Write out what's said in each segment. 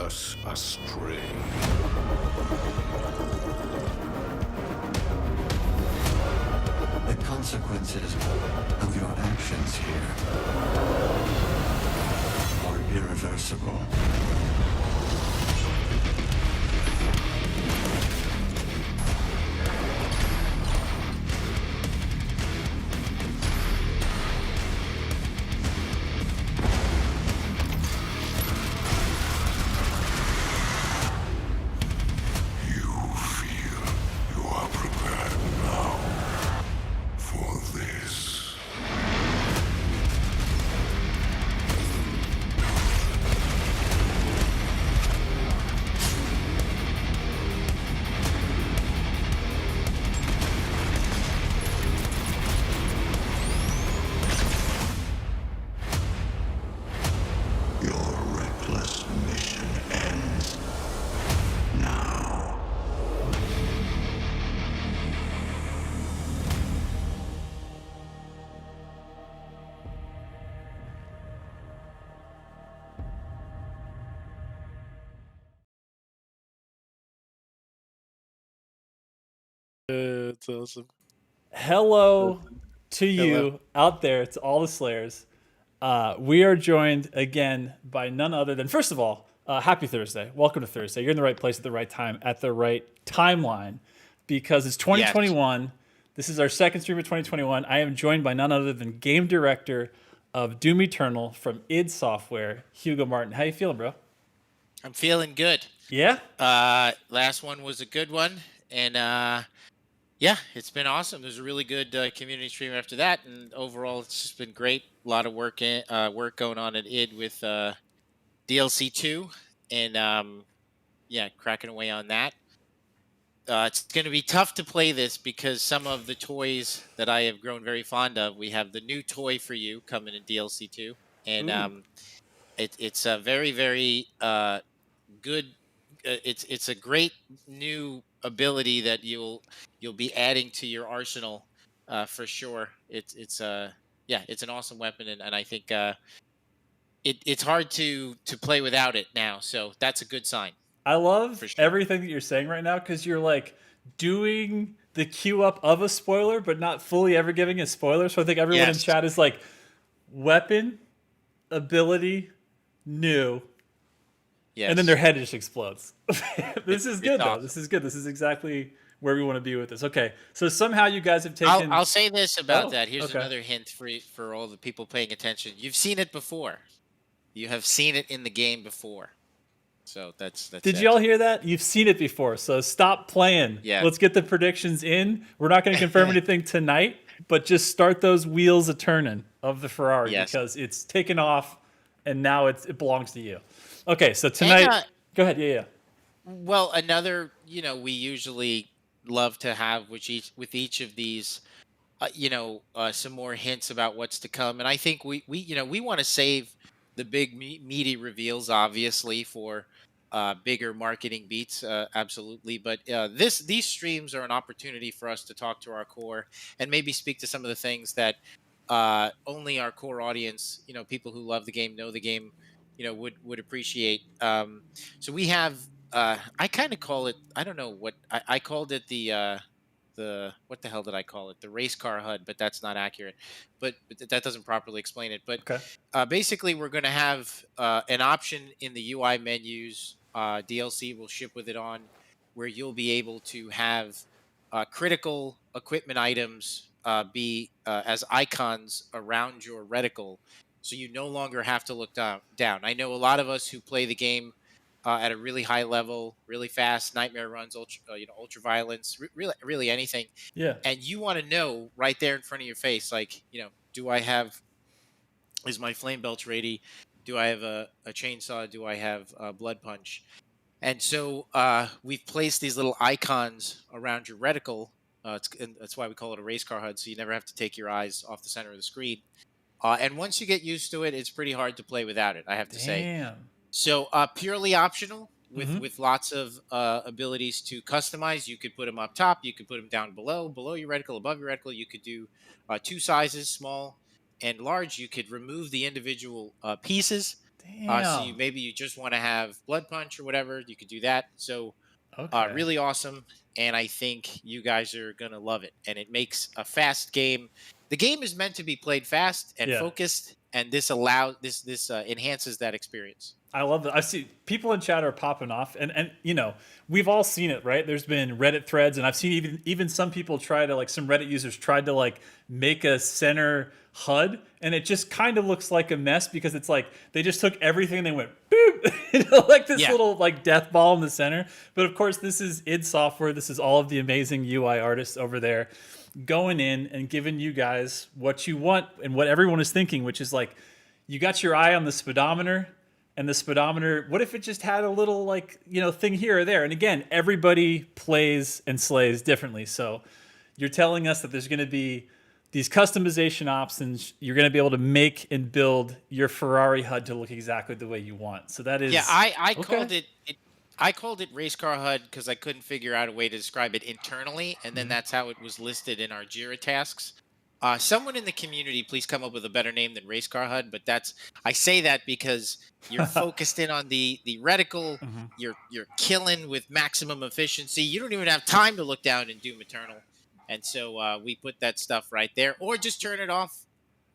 us astray. The consequences of your actions here are irreversible. It's awesome. Hello to Hello. you out there, to all the Slayers. We are joined again by none other than, first of all, happy Thursday. Welcome to Thursday. You're in the right place at the right time, at the right timeline, because it's 2021. This is our second stream of 2021. I am joined by none other than game director of Doom Eternal from id Software, Hugo Martin. How you feeling, bro? I'm feeling good. Yeah? Last one was a good one, and yeah, it's been awesome. There's a really good community stream after that, and overall, it's just been great. A lot of work going on at id with DLC 2, and yeah, cracking away on that. It's going to be tough to play this because some of the toys that I have grown very fond of. We have the new toy for you coming in DLC 2, and Ooh. it's a very very good. It's a great new ability that you'll be adding to your arsenal for sure. It's yeah, it's an awesome weapon, and I think it's hard to play without it now. So that's a good sign. I love For sure. everything that you're saying right now because you're like doing the queue up of a spoiler, but not fully ever giving a spoiler. So I think everyone in Yes. chat is like, weapon, ability, new, Yes. and then their head just explodes. This is good, though. awesome. This is good. This is exactly where we want to be with this. Okay, so somehow you guys have taken. I'll say this about Oh, that. Here's okay. another hint for all the people paying attention. You've seen it before. You have seen it in the game before. So that's Did it. y'all hear that? You've seen it before, so stop playing. Yeah. Let's get the predictions in. We're not going to confirm anything tonight, but just start those wheels a turning of the Ferrari Yes. because it's taken off, and now it belongs to you. Okay, so tonight, And, go ahead. Yeah. well, another, we usually love to have with each of these, some more hints about what's to come. And I think we want to save the big meaty reveals, obviously, for bigger marketing beats, absolutely. But these streams are an opportunity for us to talk to our core and maybe speak to some of the things that only our core audience, people who love the game, know the game, would appreciate. So we have, I kind of call it, I don't know what I called it, the what the hell did I call it? The race car HUD, but that's not accurate. But that doesn't properly explain it. But Okay. basically, we're going to have an option in the UI menus. DLC will ship with it on, where you'll be able to have critical equipment items be as icons around your reticle, so you no longer have to look down. I know a lot of us who play the game at a really high level, really fast, nightmare runs, ultra violence, really anything. Yeah. And you want to know right there in front of your face, like, is my flame belch ready? Do I have a chainsaw? Do I have a blood punch? And so we've placed these little icons around your reticle. And that's why we call it a race car HUD, so you never have to take your eyes off the center of the screen. And once you get used to it, it's pretty hard to play without it, I have to say. Damn. So purely optional with Mhm. with lots of abilities to customize. You could put them up top. You could put them down below your reticle, above your reticle. You could do two sizes, small and large. You could remove the individual pieces. Damn. So maybe you just want to have blood punch or whatever. You could do that. So Okay. really awesome. And I think you guys are going to love it. And it makes a fast game. The game is meant to be played fast and Yeah. focused. And this enhances that experience. I love that. I see people in chat are popping off, and we've all seen it, right? There's been Reddit threads, and I've seen even some people try to, like, some Reddit users tried to, like, make a center HUD, and it just kind of looks like a mess because it's like they just took everything and they went boop, like this little, like, death ball in the center. But of course, this is id Software. This is all of the amazing UI artists over there going in and giving you guys what you want and what everyone is thinking, which is like, you got your eye on the speedometer. And the speedometer, what if it just had a little, like, thing here or there? And again, everybody plays and slays differently. So you're telling us that there's going to be these customization options. You're going to be able to make and build your Ferrari HUD to look exactly the way you want. So that is... Yeah, I okay. called it I called it race car HUD because I couldn't figure out a way to describe it internally, and then that's how it was listed in our Jira tasks. Someone in the community, please come up with a better name than race car HUD. But I say that because you're focused in on the reticle. Mhm. You're killing with maximum efficiency. You don't even have time to look down in Doom Eternal, and so we put that stuff right there, or just turn it off.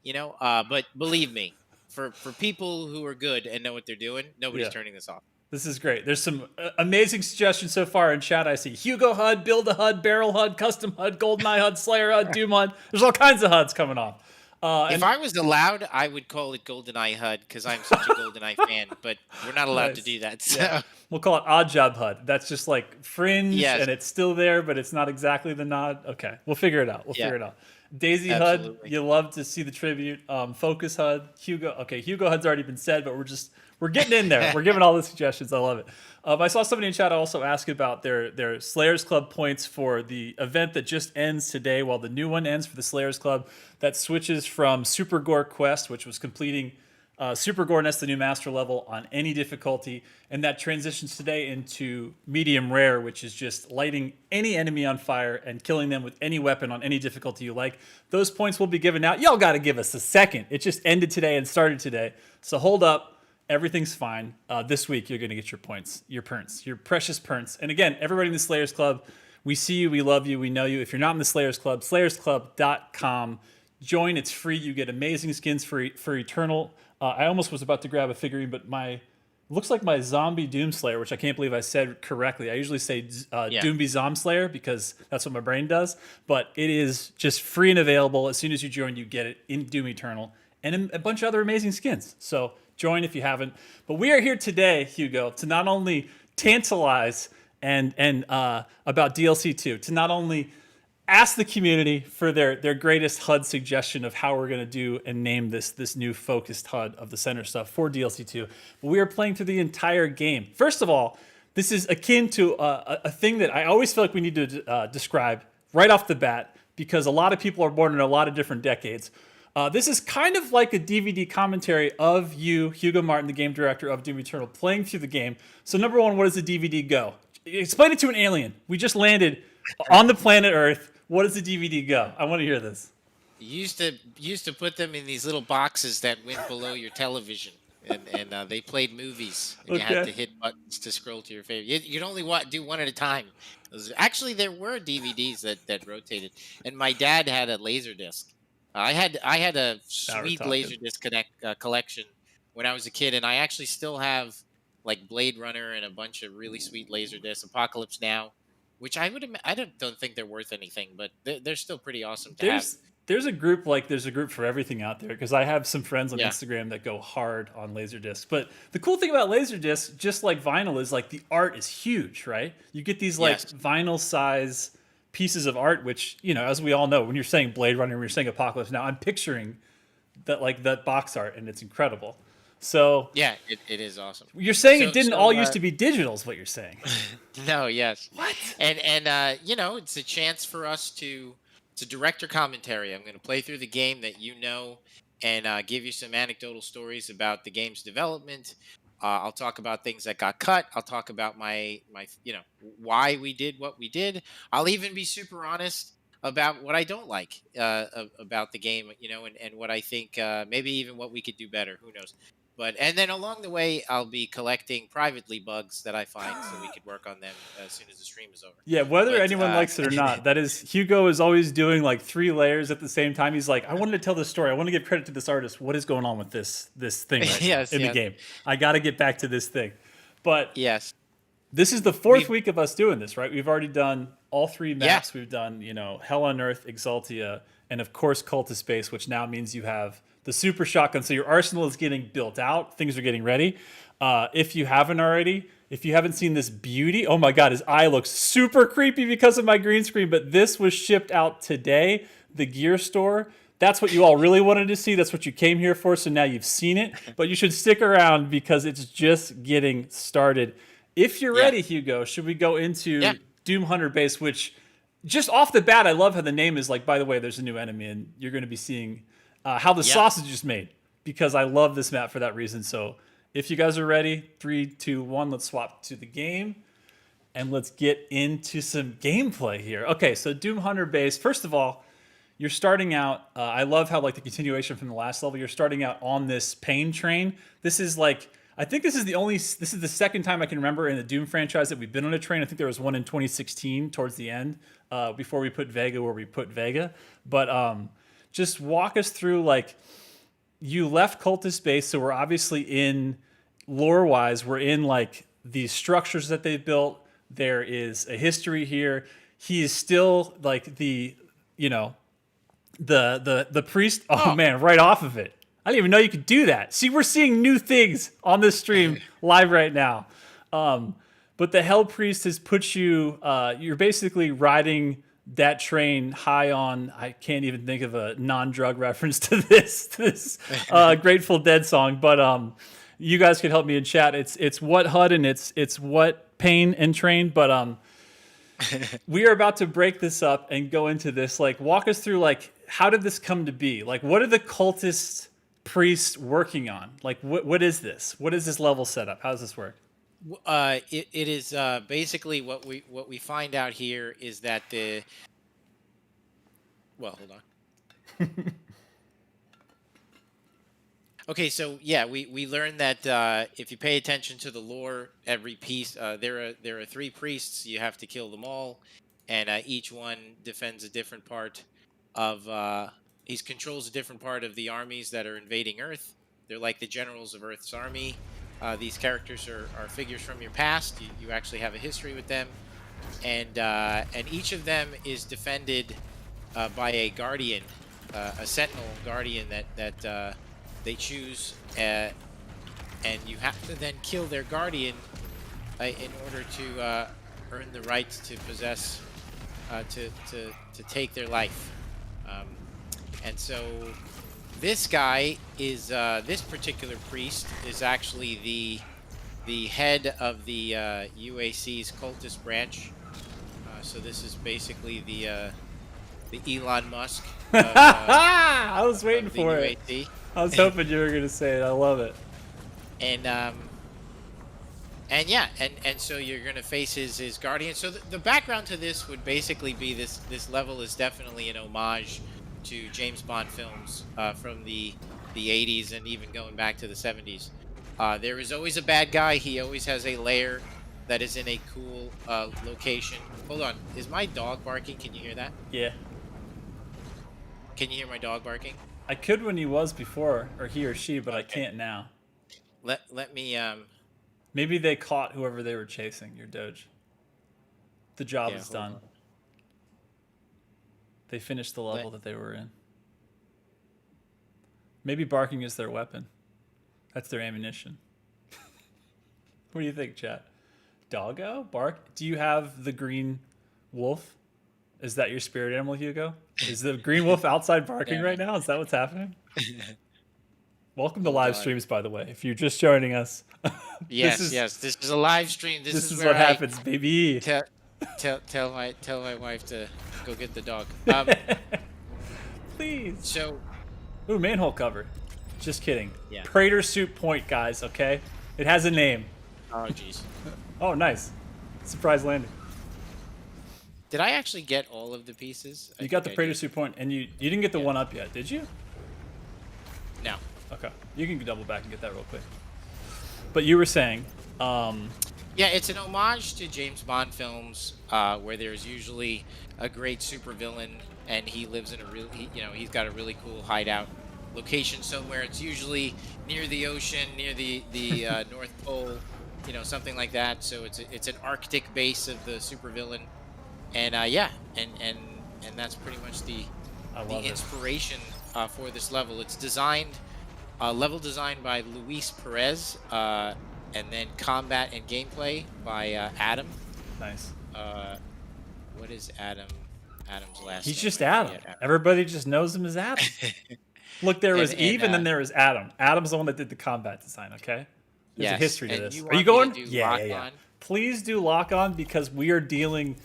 But believe me, for people who are good and know what they're doing, nobody's Yeah. turning this off. This is great. There's some amazing suggestions so far in chat. I see Hugo HUD, Build a HUD, Barrel HUD, Custom HUD, GoldenEye HUD, Slayer HUD, Doom HUD. There's all kinds of HUDs coming off. If I was allowed, I would call it GoldenEye HUD because I'm such a GoldenEye fan. But we're not allowed to Nice. do that. So. Yeah. We'll call it Odd Job HUD. That's just like fringe, Yes. and it's still there, but it's not exactly the nod. Okay, we'll figure it out. We'll figure it out. Daisy HUD, Absolutely. you love to see the tribute. Focus HUD, Hugo. Okay, Hugo HUD's already been said, but we're getting in there. We're giving all the suggestions. I love it. I saw somebody in chat also ask about their Slayers Club points for the event that just ends today, while the new one ends for the Slayers Club. That switches from Super Gore Quest, which was completing Super Gore, and that's the new master level on any difficulty, and that transitions today into medium rare, which is just lighting any enemy on fire and killing them with any weapon on any difficulty you like. Those points will be given out. Y'all got to give us a second. It just ended today and started today, so hold up. Everything's fine. This week you're going to get your points, your perns, your precious perns. And again, everybody in the Slayers Club, we see you, we love you, we know you. If you're not in the Slayers Club, slayersclub.com. Join. It's free. You get amazing skins for Eternal. I almost was about to grab a figurine, but looks like my Zombie Doomslayer, which I can't believe I said correctly. I usually say Doomby Zomslayer because that's what my brain does. But it is just free and available. As soon as you join, you get it in Doom Eternal and a bunch of other amazing skins. So join if you haven't. But we are here today, Hugo, to not only tantalize and about DLC 2, to not only ask the community for their greatest HUD suggestion of how we're going to do and name this new focused HUD of the center stuff for DLC 2. But we are playing through the entire game. First of all, this is akin to a thing that I always feel like we need to describe right off the bat, because a lot of people are born in a lot of different decades. This is kind of like a DVD commentary of you, Hugo Martin, the game director of Doom Eternal, playing through the game. So number one, what does the DVD go? Explain it to an alien. We just landed on the planet Earth. What does the DVD go? I want to hear this. You used to put them in these little boxes that went below your television, and they played movies. And You had to hit buttons to scroll to your favorite. You could only do one at a time. Actually, there were DVDs that rotated, and my dad had a laser disc. I had a sweet laser disc collection when I was a kid, and I actually still have like Blade Runner and a bunch of really sweet laser discs. Apocalypse Now. Which I don't think they're worth anything, but they're still pretty awesome to have. There's a group for everything out there, because I have some friends on Instagram that go hard on Laserdiscs. But the cool thing about Laserdiscs, just like vinyl, is like the art is huge, right? You get these like vinyl size pieces of art, which, as we all know, when you're saying Blade Runner, when you're saying Apocalypse Now, I'm picturing that box art, and it's incredible. So yeah, it is awesome. You're saying it didn't all used to be digital, is what you're saying. No, yes. What? And it's a chance for us it's a director commentary. I'm going to play through the game that and give you some anecdotal stories about the game's development. I'll talk about things that got cut. I'll talk about my why we did what we did. I'll even be super honest about what I don't like about the game, and what I think maybe even what we could do better. Who knows? And then along the way, I'll be collecting privately bugs that I find so we could work on them as soon as the stream is over. Yeah, whether anyone likes it or not, that is, Hugo is always doing like 3 layers at the same time. He's like, I wanted to tell this story. I want to give credit to this artist. What is going on with this thing right now in the game? I got to get back to this thing. But yes, this is the 4th week of us doing this, right? We've already done all 3 maps. We've done, Hell on Earth, Exaltia, and of course Cult of Space, which now means you have the super shotgun. So your arsenal is getting built out. Things are getting ready. If you haven't already, if you haven't seen this beauty, oh my God, his eye looks super creepy because of my green screen, but this was shipped out today, the gear store. That's what you all really wanted to see. That's what you came here for. So now you've seen it, but you should stick around because it's just getting started. If you're ready, Hugo, should we go into Doom Hunter Base, which just off the bat, I love how the name is like, by the way, there's a new enemy, and you're going to be seeing how the sausage is made, because I love this map for that reason. So if you guys are ready, 3, 2, 1, let's swap to the game and let's get into some gameplay here. Okay, so Doom Hunter Base. First of all, you're starting out. I love how like the continuation from the last level. You're starting out on this pain train. This is like I think this is the second time I can remember in the Doom franchise that we've been on a train. I think there was one in 2016 towards the end before we put Vega where we put Vega. But just walk us through like you left cultist base, so we're obviously in lore wise, we're in like these structures that they've built. There is a history here. He is still like the priest. Oh man, right off of it. I didn't even know you could do that. See, we're seeing new things on this stream live right now. But the Hell Priest has put you, you're basically riding that train high on, I can't even think of a non-drug reference to this Grateful Dead song, but you guys could help me in chat. It's what HUD and it's what pain and train, but we are about to break this up and go into this. Like, walk us through, like, how did this come to be? Like, what are the cultist priests working on? Like, what is this? What is this level setup? How does this work? It is basically what we find out here is that hold on. Okay, so yeah, we learned that if you pay attention to the lore, every piece there are 3 priests. You have to kill them all, and each one defends a different part of. He controls a different part of the armies that are invading Earth. They're like the generals of Earth's army. These characters are figures from your past. You actually have a history with them, and each of them is defended by a guardian, a sentinel guardian that they choose, and you have to then kill their guardian in order to earn the right to possess, to take their life. And so this guy is this particular priest is actually the head of the UAC's cultist branch. So this is basically the Elon Musk. I was waiting for UAC. it. I was hoping you were gonna say it. I love it. And so you're gonna face his guardian. So the background to this would basically be this level is definitely an homage to James Bond films from the 80s and even going back to the 70s. There is always a bad guy. He always has a lair that is in a cool location. Hold on, is my dog barking? Can you hear that? Yeah. Can you hear my dog barking? I could when he was before, or he or she, but okay. I can't now. Let me Maybe they caught whoever they were chasing. Your Doge. The job is done. On. They finished the level that they were in. Maybe barking is their weapon. That's their ammunition. What do you think, chat? Doggo? Bark? Do you have the green wolf? Is that your spirit animal, Hugo? Is the green wolf outside barking right now? Is that what's happening? Welcome to live streams, by the way. If you're just joining us. Yes, this is a live stream. This is what happens, baby. Tell my wife to go get the dog. Please. So, ooh, manhole cover. Just kidding. Yeah. Praetor Suit Point, guys. Okay, it has a name. Oh, jeez. Oh, nice. Surprise landing. Did I actually get all of the pieces? You got the Praetor Suit Point, and you didn't get the one up yet, did you? No. Okay, you can double back and get that real quick. But you were saying. Yeah, it's an homage to James Bond films, where there's usually a great supervillain, and he lives in he's got a really cool hideout location somewhere. It's usually near the ocean, near the North Pole, something like that. So it's an Arctic base of the supervillain, and and that's pretty much the inspiration for this level. It's designed, level designed by Luis Perez. And then combat and gameplay by Adam. Nice. What is Adam's last name? He's just Adam. Everybody just knows him as Adam. Look, there was Eve, and then there was Adam. Adam's the one that did the combat design, okay? There's a history to this. Are you going? Yeah. Please do lock on, because we are dealing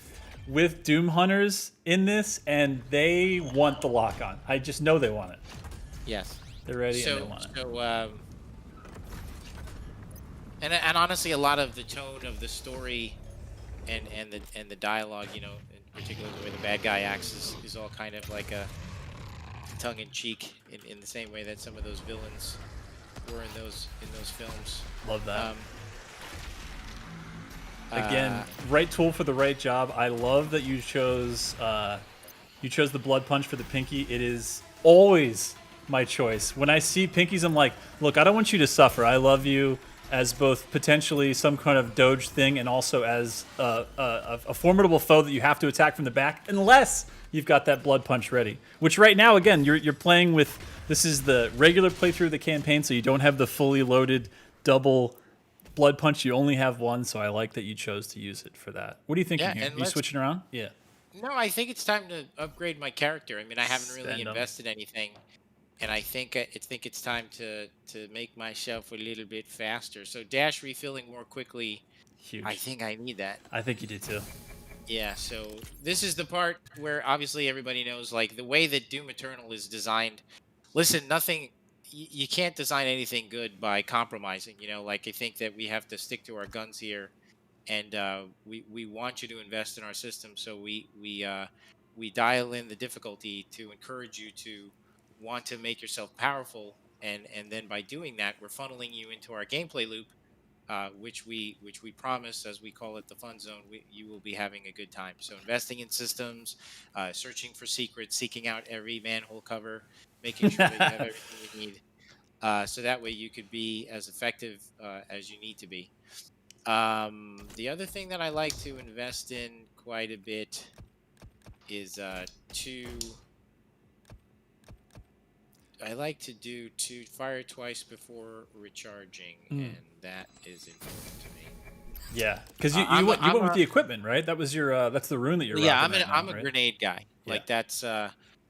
with Doom Hunters in this, and they want the lock on. I just know they want it. Yes. They're ready and they want it. And honestly, a lot of the tone of the story and the dialogue, in particular the way the bad guy acts, is all kind of like a tongue in cheek in the same way that some of those villains were in those films. Love that. Um, Again, right tool for the right job. I love that you chose the blood punch for the pinky. It is always my choice. When I see pinkies, I'm like, look, I don't want you to suffer. I love you as both potentially some kind of doge thing and also as a formidable foe that you have to attack from the back, unless you've got that blood punch ready. Which right now, again, you're playing with. This is the regular playthrough of the campaign, so you don't have the fully loaded double blood punch. You only have one, so I like that you chose to use it for that. What are you thinking Yeah, here? and Are you switching around? Yeah. no, I think it's time to upgrade my character. I mean, I haven't really Stand up. invested anything, and I think it's time to make myself a little bit faster. So dash refilling more quickly. Huge. I think I need that. I think you do too. Yeah, so this is the part where obviously everybody knows, like, the way that Doom Eternal is designed. Listen, nothing, you can't design anything good by compromising. Like, I think that we have to stick to our guns here, and we want you to invest in our system, so we dial in the difficulty to encourage you to want to make yourself powerful, and then by doing that, we're funneling you into our gameplay loop, which we promise, as we call it, the fun zone. You will be having a good time. So investing in systems, searching for secrets, seeking out every manhole cover, making sure that you have everything you need, so that way you could be as effective as you need to be. The other thing that I like to invest in quite a bit is I like to do fire twice before recharging, and that is important to me. Yeah, because you I'm went with the equipment, right? That was your that's the rune that you're Yeah, rocking right now, I'm a right? grenade guy. Yeah. Like, that's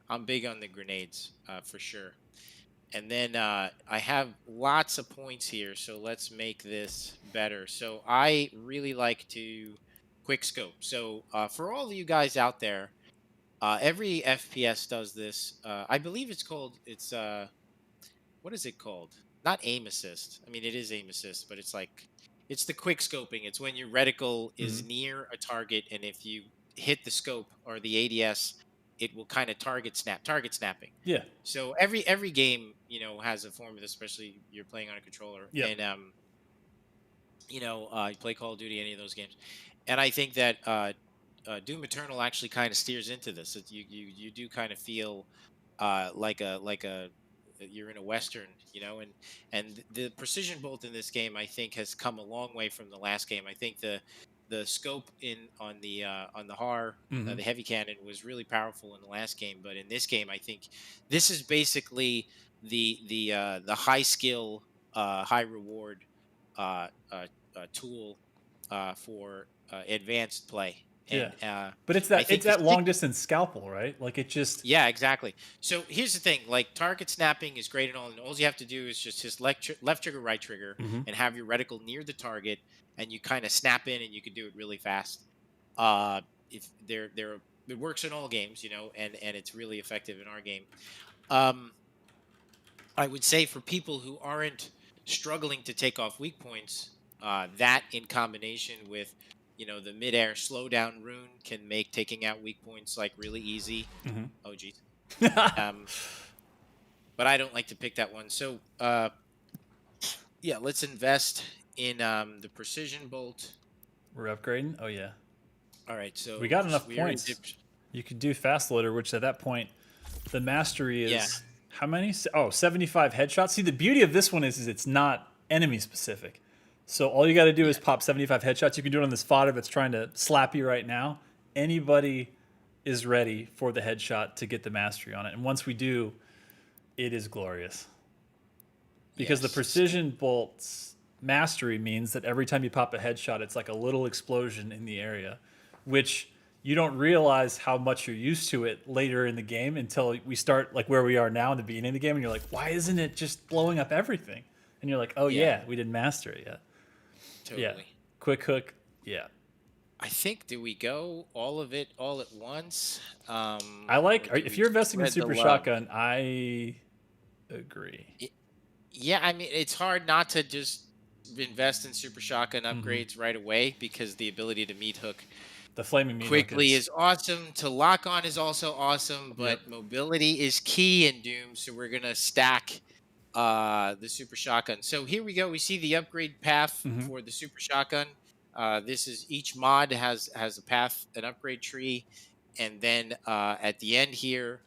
I'm big on the grenades, for sure. And then I have lots of points here, so let's make this better. So I really like to quick scope. So for all of you guys out there, every FPS does this. I believe it's what is it called? Not aim assist. I mean, it is aim assist, but it's the quick scoping. It's when your reticle is near a target, and if you hit the scope or the ADS, it will kind of target snapping. Yeah. So every game, has a form of this, especially you're playing on a controller. Yep. And you play Call of Duty, any of those games. And I think that Doom Eternal actually kind of steers into this. You do kind of feel like a you're in a western, and the precision bolt in this game, I think, has come a long way from the last game. I think the scope on the HAR, the heavy cannon, was really powerful in the last game, but in this game, I think this is basically the high skill, high reward tool for advanced play. And, but it's I think that long distance scalpel, right? Like, it just yeah, exactly. So here's the thing: like, target snapping is great and all you have to do is just left trigger, right trigger, and have your reticle near the target, and you kind of snap in, and you can do it really fast. If it works in all games, and it's really effective in our game. I would say for people who aren't struggling to take off weak points, that in combination with the midair slowdown rune can make taking out weak points like really easy. Oh geez. But I don't like to pick that one. So yeah, let's invest in the precision bolt. We're upgrading. Oh yeah. All right, so we got enough points. You could do fast loader, which at that point the mastery is how many? 75 headshots. See, the beauty of this one is it's not enemy specific. So all you got to do is pop 75 headshots. You can do it on this fodder that's trying to slap you right now. Anybody is ready for the headshot to get the mastery on it. And once we do, it is glorious. Because the precision bolt's mastery means that every time you pop a headshot, it's like a little explosion in the area, which you don't realize how much you're used to it later in the game until we start like where we are now in the beginning of the game. And you're like, why isn't it just blowing up everything? And you're like, oh yeah, we didn't master it yet. Totally. Yeah. Quick hook. Yeah. I think, do we go all of it all at once? I like, if you're investing in Super Shotgun, I agree. Yeah, I mean, it's hard not to just invest in Super Shotgun upgrades right away, because the ability to meat hook The flaming meat hook Quickly is awesome. To lock on is also awesome, but Yep. mobility is key in Doom. So we're gonna stack the super shotgun. So here we go. We see the upgrade path Mhm. for the super shotgun. This is each mod has a path, an upgrade tree, and then at the end here,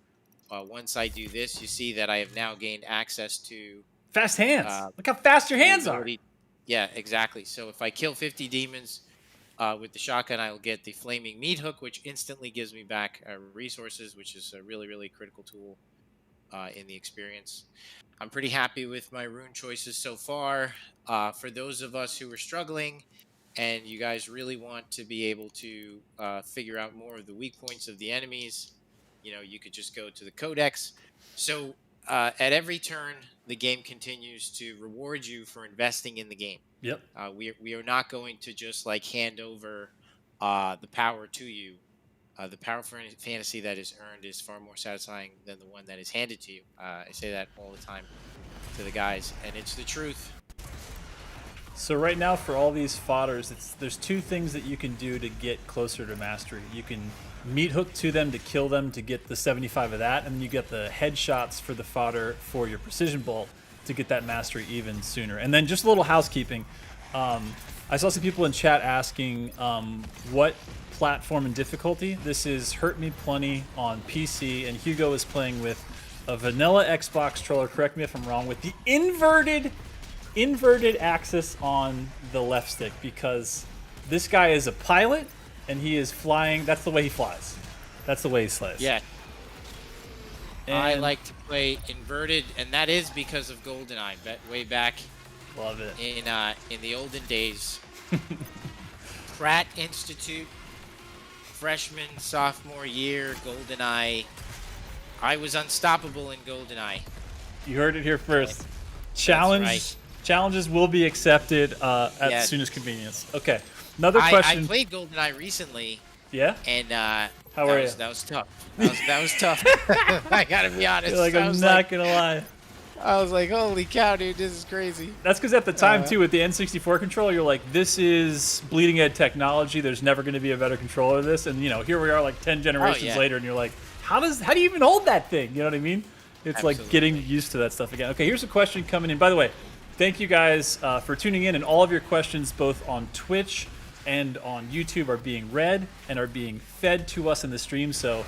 once I do this, you see that I have now gained access to Fast hands. uh, Look how fast your the hands are. ability. Yeah, exactly. So if I kill 50 demons with the shotgun, I will get the flaming meat hook, which instantly gives me back resources, which is a really, really critical tool in the experience. I'm pretty happy with my rune choices so far. For those of us who are struggling and you guys really want to be able to figure out more of the weak points of the enemies, you could just go to the codex. So at every turn, the game continues to reward you for investing in the game. Yep. We are not going to just like hand over the power to you. The power for fantasy that is earned is far more satisfying than the one that is handed to you. I say that all the time to the guys, and it's the truth. So right now for all these fodders, there's two things that you can do to get closer to mastery. You can meat hook to them to kill them to get the 75 of that, and then you get the headshots for the fodder for your precision bolt to get that mastery even sooner. And then just a little housekeeping. I saw some people in chat asking what platform and difficulty. This is Hurt Me Plenty on PC, and Hugo is playing with a vanilla Xbox controller, correct me if I'm wrong, with the inverted axis on the left stick, because this guy is a pilot and he is flying. That's the way he flies. That's the way he slides. Yeah. And I like to play inverted, and that is because of GoldenEye. Way back love it. in the olden days, Pratt Institute, freshman, sophomore year, GoldenEye. I was unstoppable in GoldenEye. You heard it here first. Right. Challenges will be accepted at the Yes. soonest convenience. Okay. Another question. I played GoldenEye recently, Yeah? and How are you? that was tough. That was tough. I gotta be honest. You're like, I I'm was not gonna lie. I was like, holy cow, dude, this is crazy. That's because at the time, too, with the N64 controller, you're like, this is bleeding edge technology. There's never going to be a better controller than this. And, here we are like 10 generations yeah. later, and you're like, how do you even hold that thing? You know what I mean? It's like Absolutely. getting used to that stuff again. Okay, here's a question coming in. By the way, thank you guys for tuning in, and all of your questions, both on Twitch and on YouTube, are being read and are being fed to us in the stream. So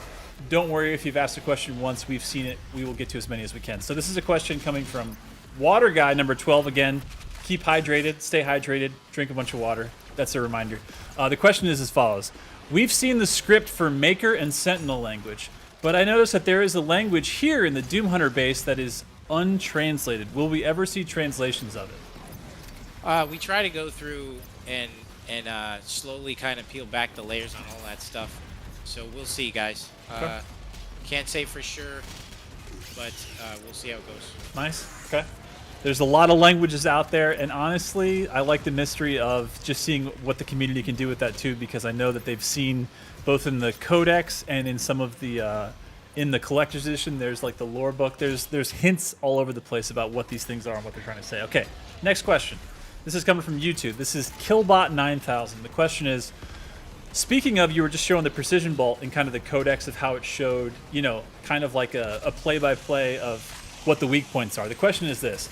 don't worry if you've asked a question once. We've seen it. We will get to as many as we can. So this is a question coming from Water Guy number 12 again. Keep hydrated, stay hydrated, drink a bunch of water. That's a reminder. The question is as follows. We've seen the script for Maker and Sentinel language, but I noticed that there is a language here in the Doom Hunter base that is untranslated. Will we ever see translations of it? We try to go through and slowly kind of peel back the layers on all that stuff. So we'll see, guys. Okay. Can't say for sure, but we'll see how it goes. Nice. Okay. There's a lot of languages out there, and honestly, I like the mystery of just seeing what the community can do with that too, because I know that they've seen both in the codex and in some of the in the collector's edition. There's like the lore book. There's hints all over the place about what these things are and what they're trying to say. Okay. Next question. This is coming from YouTube. This is Killbot9000. The question is, speaking of, you were just showing the precision bolt and kind of the codex of how it showed, kind of like a play-by-play of what the weak points are. The question is this.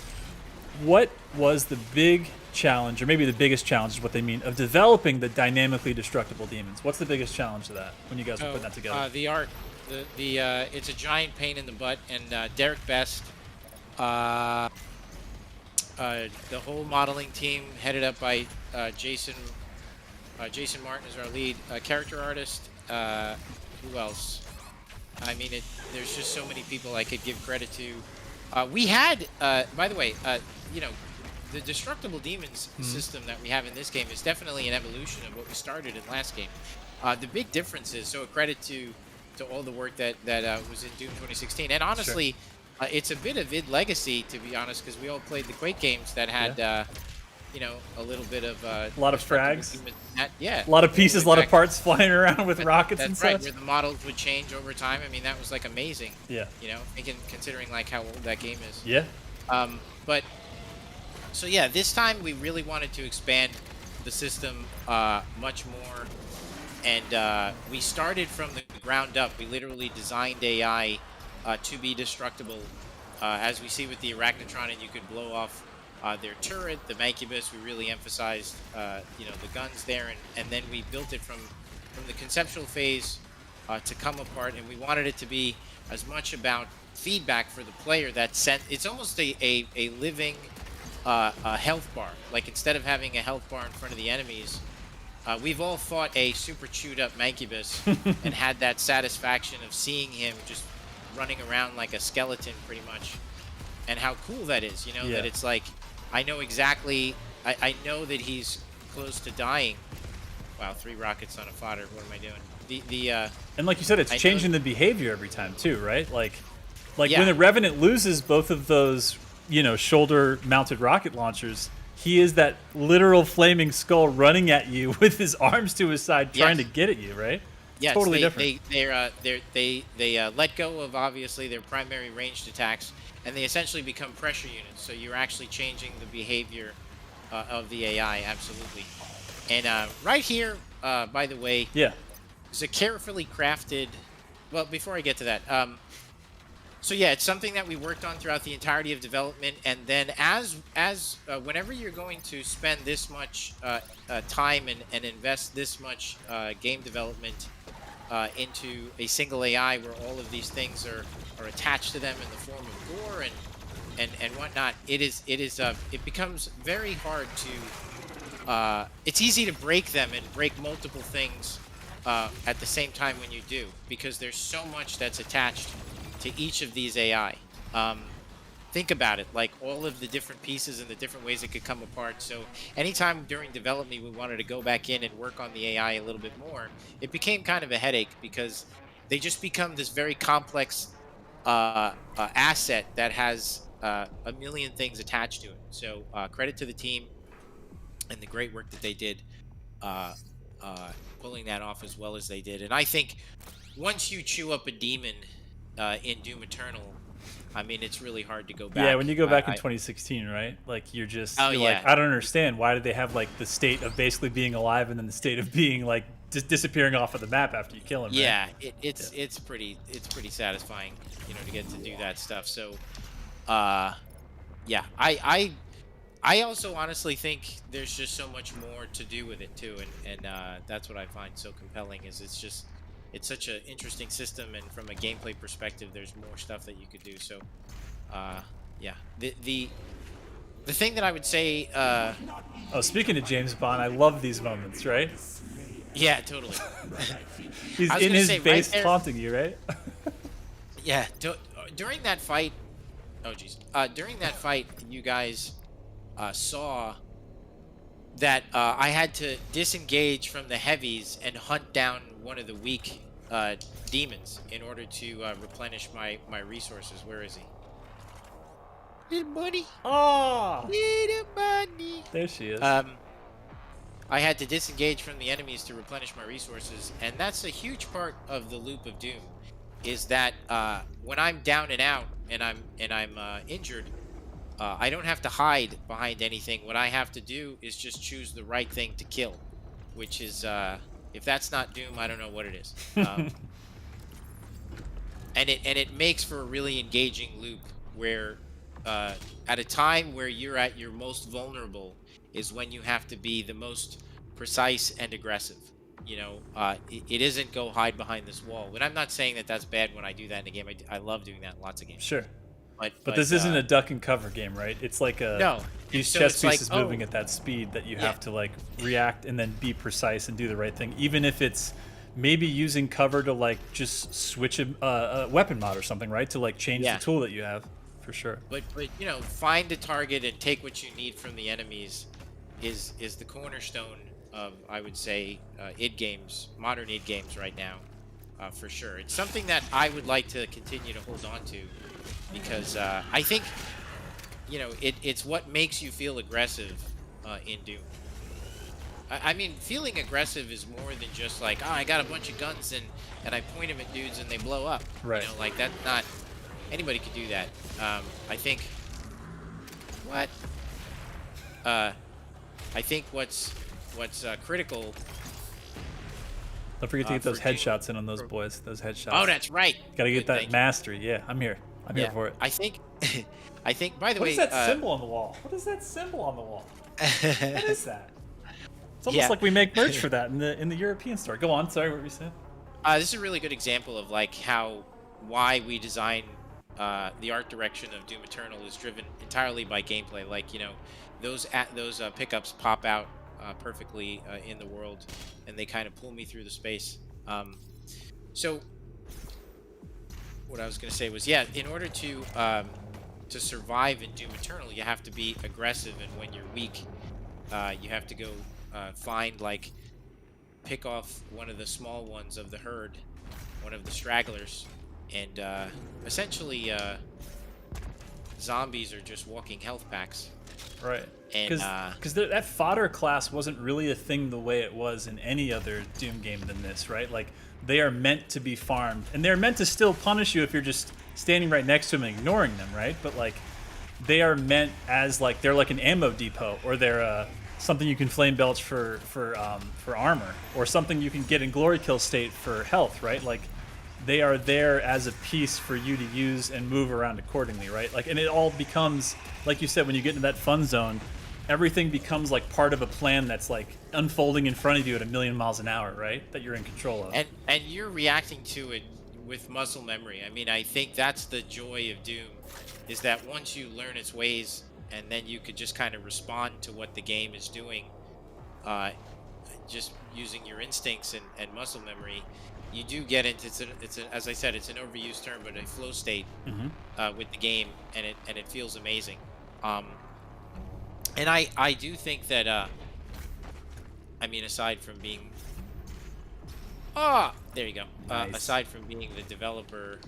What was the big challenge, or maybe the biggest challenge is what they mean, of developing the dynamically destructible demons? What's the biggest challenge to that when you guys were putting that together? The art. It's a giant pain in the butt, and Derek Best, the whole modeling team headed up by Jason Martin is our lead character artist. Who else? I mean, there's just so many people I could give credit to. We had, by the way, the destructible demons system that we have in this game is definitely an evolution of what we started in last game. The big difference is, so a credit to all the work that was in Doom 2016, and honestly, it's a bit of id legacy, to be honest, because we all played the Quake games that had, a little bit of a lot of frags. Yeah. A lot of pieces, a lot of parts flying around with rockets and That's stuff. right, where the models would change over time. I mean, that was like amazing. Yeah. Considering like how old that game is. Yeah. But so yeah, this time we really wanted to expand the system much more, and we started from the ground up. We literally designed AI to be destructible, as we see with the Arachnotron, and you could blow off their turret. The Mancubus, we really emphasized, the guns there, and then we built it from the conceptual phase to come apart, and we wanted it to be as much about feedback for the player that sent. It's almost a living health bar. Like, instead of having a health bar in front of the enemies, we've all fought a super chewed up Mancubus and had that satisfaction of seeing him just running around like a skeleton pretty much, and how cool that is, that it's like, I know exactly, I know that he's close to dying. Wow, 3 rockets on a fodder. What am I doing? And like you said, it's changing the behavior every time too, right? Like Yeah. when the Revenant loses both of those, shoulder-mounted rocket launchers, he is that literal flaming skull running at you with his arms to his side, trying to get at you, right? Yes, totally they, different. they let go of obviously their primary ranged attacks, and they essentially become pressure units. So you're actually changing the behavior of the AI, absolutely. And right here, by the way, is a carefully crafted. Well, before I get to that, so yeah, it's something that we worked on throughout the entirety of development, and then as whenever you're going to spend this much time and invest this much game development into a single AI, where all of these things are attached to them in the form of Gore and whatnot, it becomes very hard to. It's easy to break them and break multiple things at the same time when you do, because there's so much that's attached to each of these AI. Think about it, like all of the different pieces and the different ways it could come apart. So anytime during development we wanted to go back in and work on the AI a little bit more, it became kind of a headache, because they just become this very complex asset that has a million things attached to it. So credit to the team and the great work that they did pulling that off as well as they did. And I think once you chew up a demon in Doom Eternal, I mean, it's really hard to go back. Yeah, when you go back in 2016, right? Like, you're like, I don't understand. Why did they have, like, the state of basically being alive and then the state of being, like, just disappearing off of the map after you kill him, right? Yeah, it's pretty satisfying, to get to do that stuff. So, yeah, I also honestly think there's just so much more to do with it too, and that's what I find so compelling. Is it's such an interesting system, and from a gameplay perspective, there's more stuff that you could do. So, yeah, the thing that I would say. Oh, speaking of James Bond, I love these moments, right? Yeah, totally. He's in his base taunting you, right? Yeah, during that fight. Oh, jeez. During that fight, you guys saw that I had to disengage from the heavies and hunt down one of the weak demons in order to replenish my resources. Where is he? Little bunny. Oh! Little bunny. There she is. I had to disengage from the enemies to replenish my resources, and that's a huge part of the loop of Doom. Is that when I'm down and out and I'm injured, I don't have to hide behind anything. What I have to do is just choose the right thing to kill, which is, if that's not Doom, I don't know what it is. And it makes for a really engaging loop where, at a time where you're at your most vulnerable, is when you have to be the most precise and aggressive. It isn't go hide behind this wall. But I'm not saying that that's bad when I do that in a game. I love doing that in lots of games. Sure. But this isn't a duck and cover game, right? It's like these chess pieces like, moving at that speed that you have to, like, react and then be precise and do the right thing, even if it's maybe using cover to, like, just switch a weapon mod or something, right? To, like, change the tool that you have, for sure. But find a target and take what you need from the enemies is the cornerstone of, I would say, id games, modern id games right now, for sure. It's something that I would like to continue to hold on to, because I think it's what makes you feel aggressive in Doom. I mean, feeling aggressive is more than just like, I got a bunch of guns and I point them at dudes and they blow up. Right. Like, that's not, anybody could do that. I think what's critical. The Don't forget to get those for Doom. headshots in on those boys. Those headshots. Oh, that's right. Gotta get Good, that thank you. mastery. Yeah, I'm here. I'm here Yeah, for it. I think, I think. By the What way, is that symbol on the wall? What is that symbol on the wall? What is that? It's almost Yeah. like we make merch for that in the European store. Go on. Sorry, what were you saying? This is a really good example of like why we design the art direction of Doom Eternal is driven entirely by gameplay. Like, you know, those pickups pop out perfectly in the world, and they kind of pull me through the space. So what I was going to say was, yeah, in order to survive in Doom Eternal, you have to be aggressive, and when you're weak, you have to go find, like, pick off one of the small ones of the herd, one of the stragglers, and essentially zombies are just walking health packs. Right. And Because that fodder class wasn't really a thing the way it was in any other Doom game than this, right? Like, they are meant to be farmed, and they're meant to still punish you if you're just standing right next to them and ignoring them, right? But, like, they are meant as, like, they're like an ammo depot, or they're something you can flame belch for armor, or something you can get in glory kill state for health, right? Like, they are there as a piece for you to use and move around accordingly, right? Like, and it all becomes, like you said, when you get into that fun zone, everything becomes like part of a plan that's like unfolding in front of you at 1,000,000 miles an hour, right? That you're in control of. and you're reacting to it with muscle memory. I mean, I think that's the joy of Doom, is that once you learn its ways, and then you could just kind of respond to what the game is doing, just using your instincts and muscle memory, you do get into as I said, it's an overused term, but a flow state with the game, and it feels amazing. And I do think that I mean, aside from being there you go. Nice. Aside from being the developer,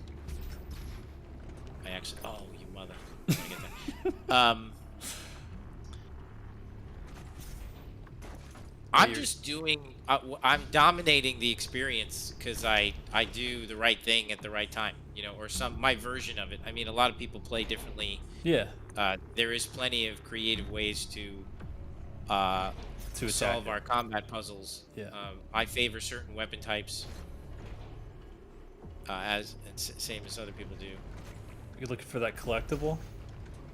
I actually you mother. I get that. I'm just doing. I'm dominating the experience because I do the right thing at the right time, you know, or my version of it. I mean, a lot of people play differently. Yeah. There is plenty of creative ways to attack solve it. our combat puzzles. Yeah. I favor certain weapon types, same as other people do. You're looking for that collectible?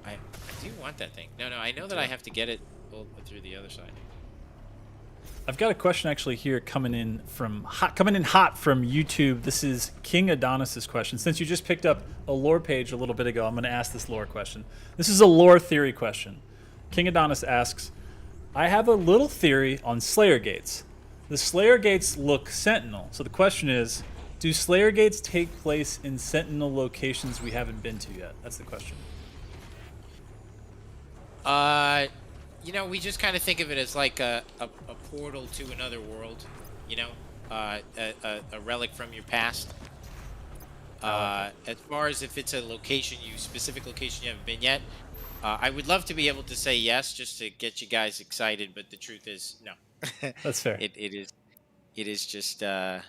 I do want that thing. No, I know that I have to get it through the other side. I've got a question actually here coming in hot from YouTube. This is King Adonis's question. Since you just picked up a lore page a little bit ago, I'm going to ask this lore question. This is a lore theory question. King Adonis asks, I have a little theory on Slayer Gates. The Slayer Gates look Sentinel. So the question is, do Slayer Gates take place in Sentinel locations we haven't been to yet? That's the question. You know, we just kind of think of it as like a portal to another world, you know, a relic from your past. As far as if it's a specific location you haven't been yet, I would love to be able to say yes, just to get you guys excited, but the truth is no. That's fair. It is just air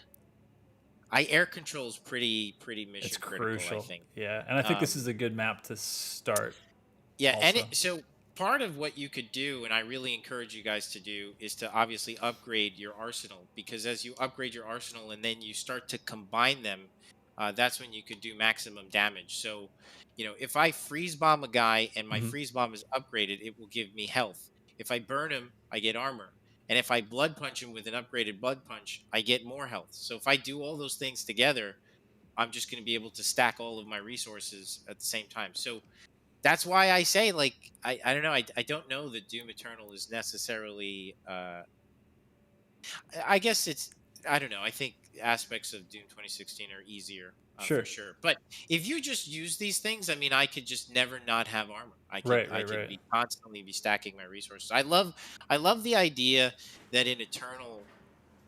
control is pretty mission It's critical, crucial. I think. Yeah, and I think this is a good map to start. Yeah, also. and so part of what you could do, and I really encourage you guys to do, is to obviously upgrade your arsenal, because as you upgrade your arsenal and then you start to combine them, that's when you could do maximum damage. So, you know, if I freeze bomb a guy and my freeze bomb is upgraded, it will give me health. If I burn him, I get armor. And if I blood punch him with an upgraded blood punch, I get more health. So if I do all those things together, I'm just going to be able to stack all of my resources at the same time. So that's why I say, like, I don't know. I don't know that Doom Eternal is necessarily. I guess I don't know. I think aspects of Doom 2016 are easier, Sure. for sure. But if you just use these things, I mean, I could just never not have armor. I could, Right, I right, could right. be constantly be stacking my resources. I love the idea that in Eternal,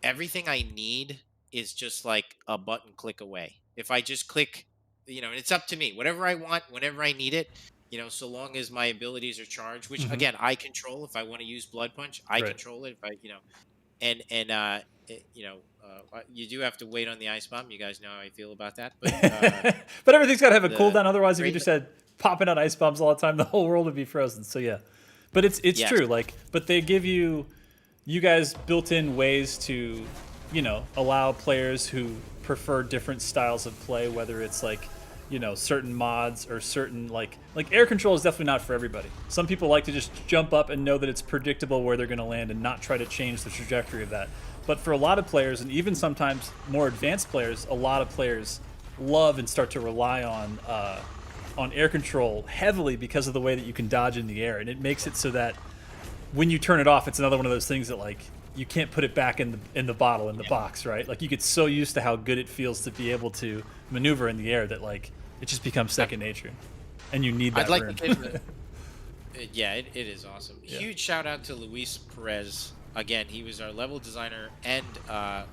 everything I need is just like a button click away. If I just click, you know, and it's up to me. Whatever I want, whenever I need it. You know, so long as my abilities are charged, which again I control. If I want to use Blood Punch, I Right. control it. If I, you know, you do have to wait on the ice bomb. You guys know how I feel about that. But But everything's got to have a the cooldown. Otherwise, if you great- just had popping out ice bombs all the time, the whole world would be frozen. So yeah, but it's Yes. true. Like, but they give you guys built-in ways to allow players who prefer different styles of play, whether it's like, certain mods or certain like air control is definitely not for everybody. Some people like to just jump up and know that it's predictable where they're going to land and not try to change the trajectory of that. But for a lot of players, and even sometimes more advanced players, a lot of players love and start to rely on air control heavily because of the way that you can dodge in the air, and it makes it so that when you turn it off, it's another one of those things that like you can't put it back in the bottle, in the box, right? Like you get so used to how good it feels to be able to maneuver in the air that like it just becomes second nature, and you need that I'd like room. to give yeah, it is awesome. Yeah. Huge shout out to Luis Perez. Again, he was our level designer and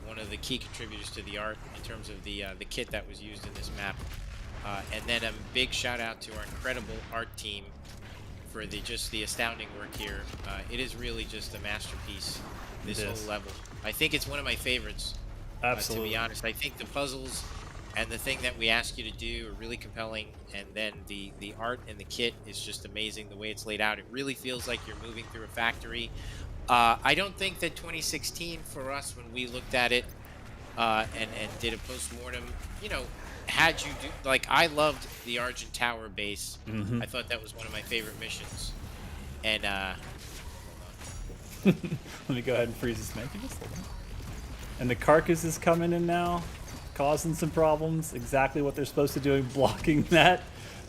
one of the key contributors to the art in terms of the kit that was used in this map. And then a big shout out to our incredible art team for the astounding work here. It is really just a masterpiece, this whole level. I think it's one of my favorites. Absolutely. To be honest, I think the puzzles and the thing that we ask you to do are really compelling, and then the art and the kit is just amazing. The way it's laid out, it really feels like you're moving through a factory. I don't think that 2016 for us, when we looked at it and did a post-mortem, had you do, like, I loved the Argent Tower base. I thought that was one of my favorite missions. And let me go ahead and freeze this man. Just hold on. And the carcass is coming in now, causing some problems. Exactly what they're supposed to do, blocking that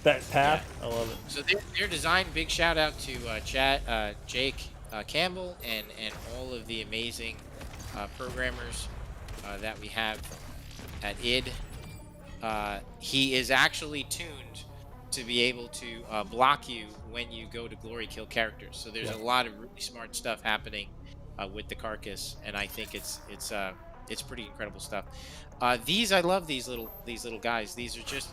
path. Yeah. I love it. So their design. Big shout out to Jake Campbell and all of the amazing programmers that we have at id. He is actually tuned to be able to block you when you go to glory kill characters. So there's a lot of really smart stuff happening with the carcass, and I think it's pretty incredible stuff. I love these little guys. These are just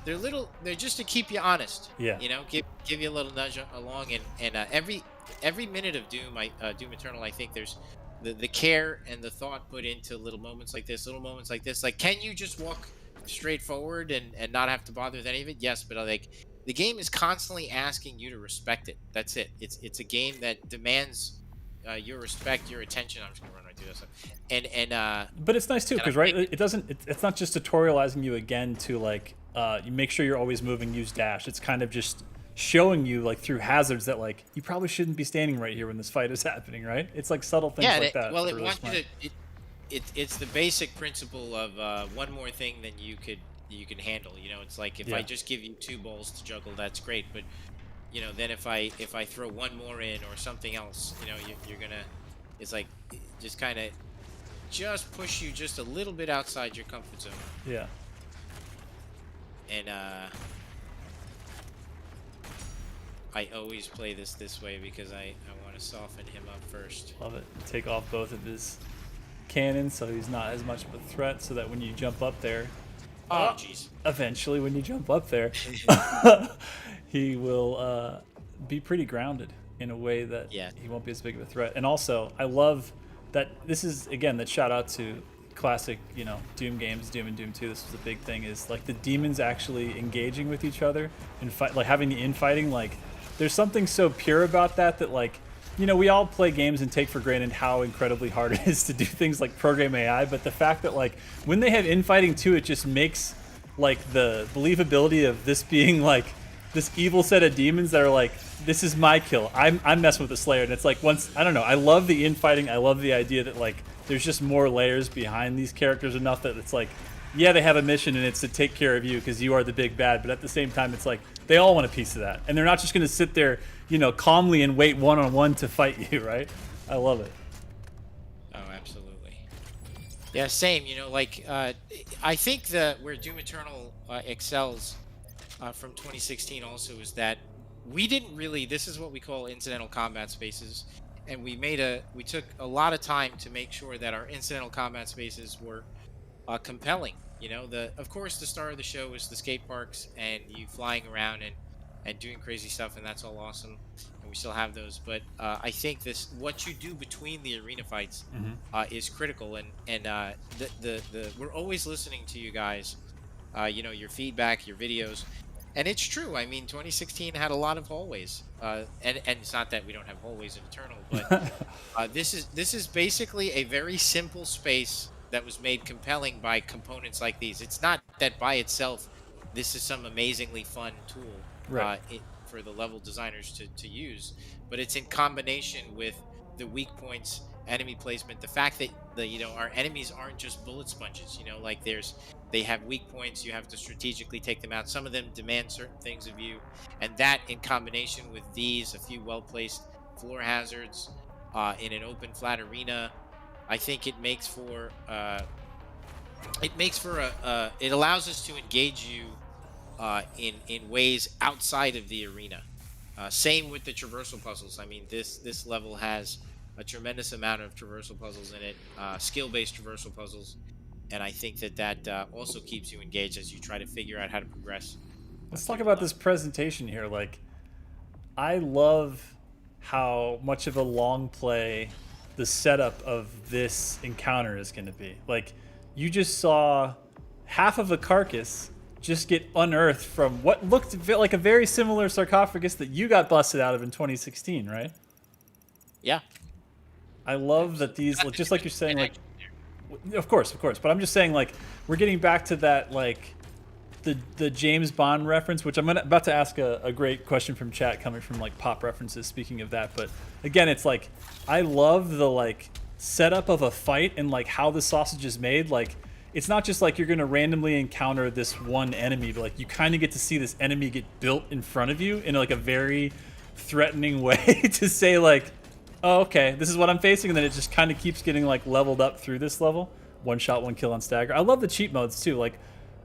they're just to keep you honest. Yeah. Give you a little nudge along, and every minute of Doom Eternal, I think there's the care and the thought put into little moments like this. Like, can you just walk straight forward and not have to bother with any of it? Yes, but like the game is constantly asking you to respect it. That's it. It's a game that demands your respect, your attention. I'm just gonna run right through this. But it's nice too, because right, it's not just tutorializing you again to like you make sure you're always moving, use dash. It's kind of just showing you like through hazards that like you probably shouldn't be standing right here when this fight is happening, right? It's like subtle things like that. Well, it wants you to. It's the basic principle of one more thing than you can handle. It's like if I just give you 2 balls to juggle, that's great. But then if I throw one more in or something else, you're gonna. It's like just kind of just push you just a little bit outside your comfort zone. Yeah. And I always play this way because I want to soften him up first. Love it. Take off both of his cannons so he's not as much of a threat, so that when you jump up there, jeez. Eventually when you jump up there, he will be pretty grounded in a way that he won't be as big of a threat. And also, I love that this is, again, that shout out to classic, Doom games, Doom and Doom 2. This was a big thing, is like the demons actually engaging with each other and fight, like having the infighting. Like there's something so pure about that like, we all play games and take for granted how incredibly hard it is to do things like program AI, but the fact that like when they have infighting too, it just makes like the believability of this being like this evil set of demons that are like, this is my kill. I'm messing with the Slayer, and it's like I don't know. I love the infighting. I love the idea that like there's just more layers behind these characters enough that it's like, yeah, they have a mission and it's to take care of you because you are the big bad, but at the same time, it's like they all want a piece of that, and they're not just going to sit there, calmly and wait one-on-one to fight you, right? I love it. Oh, absolutely. Yeah, same. I think where Doom Eternal excels from 2016 also is that we didn't really. This is what we call incidental combat spaces, and we took a lot of time to make sure that our incidental combat spaces were compelling. Of course, the star of the show was the skate parks and you flying around and doing crazy stuff, and that's all awesome, and we still have those. But I think what you do between the arena fights is critical, and we're always listening to you guys, your feedback, your videos, and it's true. I mean, 2016 had a lot of hallways, and it's not that we don't have hallways in Eternal, but this is basically a very simple space that was made compelling by components like these. It's not that by itself, this is some amazingly fun tool Right. for the level designers to use, but it's in combination with the weak points, enemy placement, the fact that our enemies aren't just bullet sponges. Like they have weak points. You have to strategically take them out. Some of them demand certain things of you, and that in combination with a few well placed floor hazards in an open flat arena, I think it makes for it allows us to engage you in ways outside of the arena. Same with the traversal puzzles. I mean, this level has a tremendous amount of traversal puzzles in it, skill-based traversal puzzles, and I think that also keeps you engaged as you try to figure out how to progress. Let's talk about this presentation here. Like, I love how much of a long play the setup of this encounter is going to be. Like, you just saw half of a carcass just get unearthed from what looked like a very similar sarcophagus that you got busted out of in 2016, right? Yeah. I love that these, just like you're saying, like, of course, but I'm just saying, like, we're getting back to that, like, the James Bond reference, which I'm about to ask a great question from chat coming from, like, pop references, speaking of that. But again, it's like, I love the, like, setup of a fight and, like, how the sausage is made. Like, it's not just like you're going to randomly encounter this one enemy, but, like, you kind of get to see this enemy get built in front of you in, like, a very threatening way to say, like, oh, okay, this is what I'm facing, and then it just kind of keeps getting, like, leveled up through this level. One shot, one kill on stagger. I love the cheat modes, too. Like,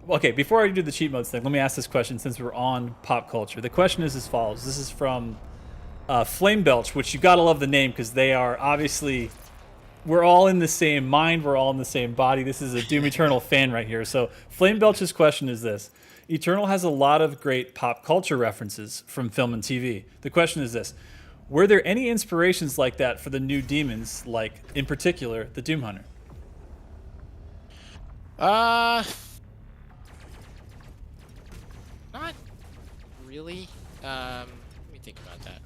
okay, before I do the cheat modes thing, let me ask this question since we're on pop culture. The question is as follows. This is from Flame Belch, which you gotta love the name because they are obviously, we're all in the same mind, we're all in the same body. This is a Doom Eternal fan right here. So Flame Belch's question is this. Eternal has a lot of great pop culture references from film and TV. The question is this. Were there any inspirations like that for the new demons, like, in particular, the Doom Hunter? Not really. Let me think about that.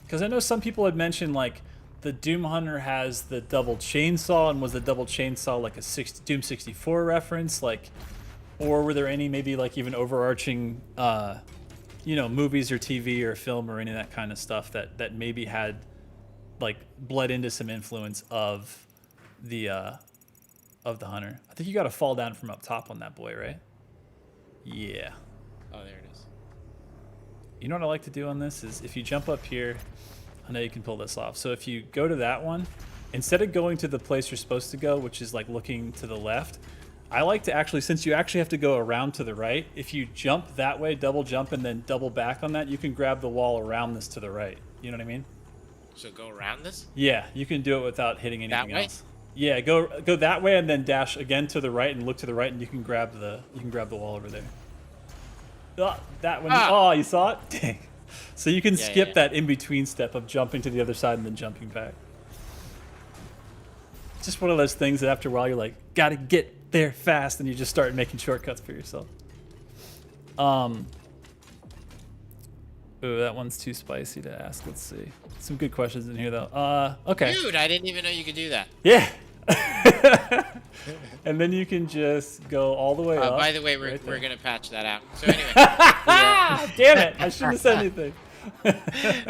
Because I know some people had mentioned, like, the Doom Hunter has the double chainsaw, and was the double chainsaw like a Doom 64 reference? Like, or were there any maybe, like, even overarching, movies or TV or film or any of that kind of stuff that maybe had, like, bled into some influence of the Hunter? I think you got to fall down from up top on that boy, right? Yeah. Oh, there it is. You know what I like to do on this is if you jump up here, I know you can pull this off. So if you go to that one, instead of going to the place you're supposed to go, which is, like, looking to the left, I like to actually, since you actually have to go around to the right, if you jump that way, double jump, and then double back on that, you can grab the wall around this to the right. You know what I mean? So go around this? Yeah, you can do it without hitting anything That way? else. Yeah, go that way and then dash again to the right and look to the right, and you can grab the wall over there. That one. Oh, you saw it? Dang. So you can skip that in between step of jumping to the other side and then jumping back. Just one of those things that after a while you're like, gotta get there fast, and you just start making shortcuts for yourself. Ooh, that one's too spicy to ask. Let's see. Some good questions in here, though. Okay. Dude, I didn't even know you could do that. Yeah. And then you can just go all the way up. By the way, we're going to patch that out. So anyway. Damn it. I shouldn't have said anything.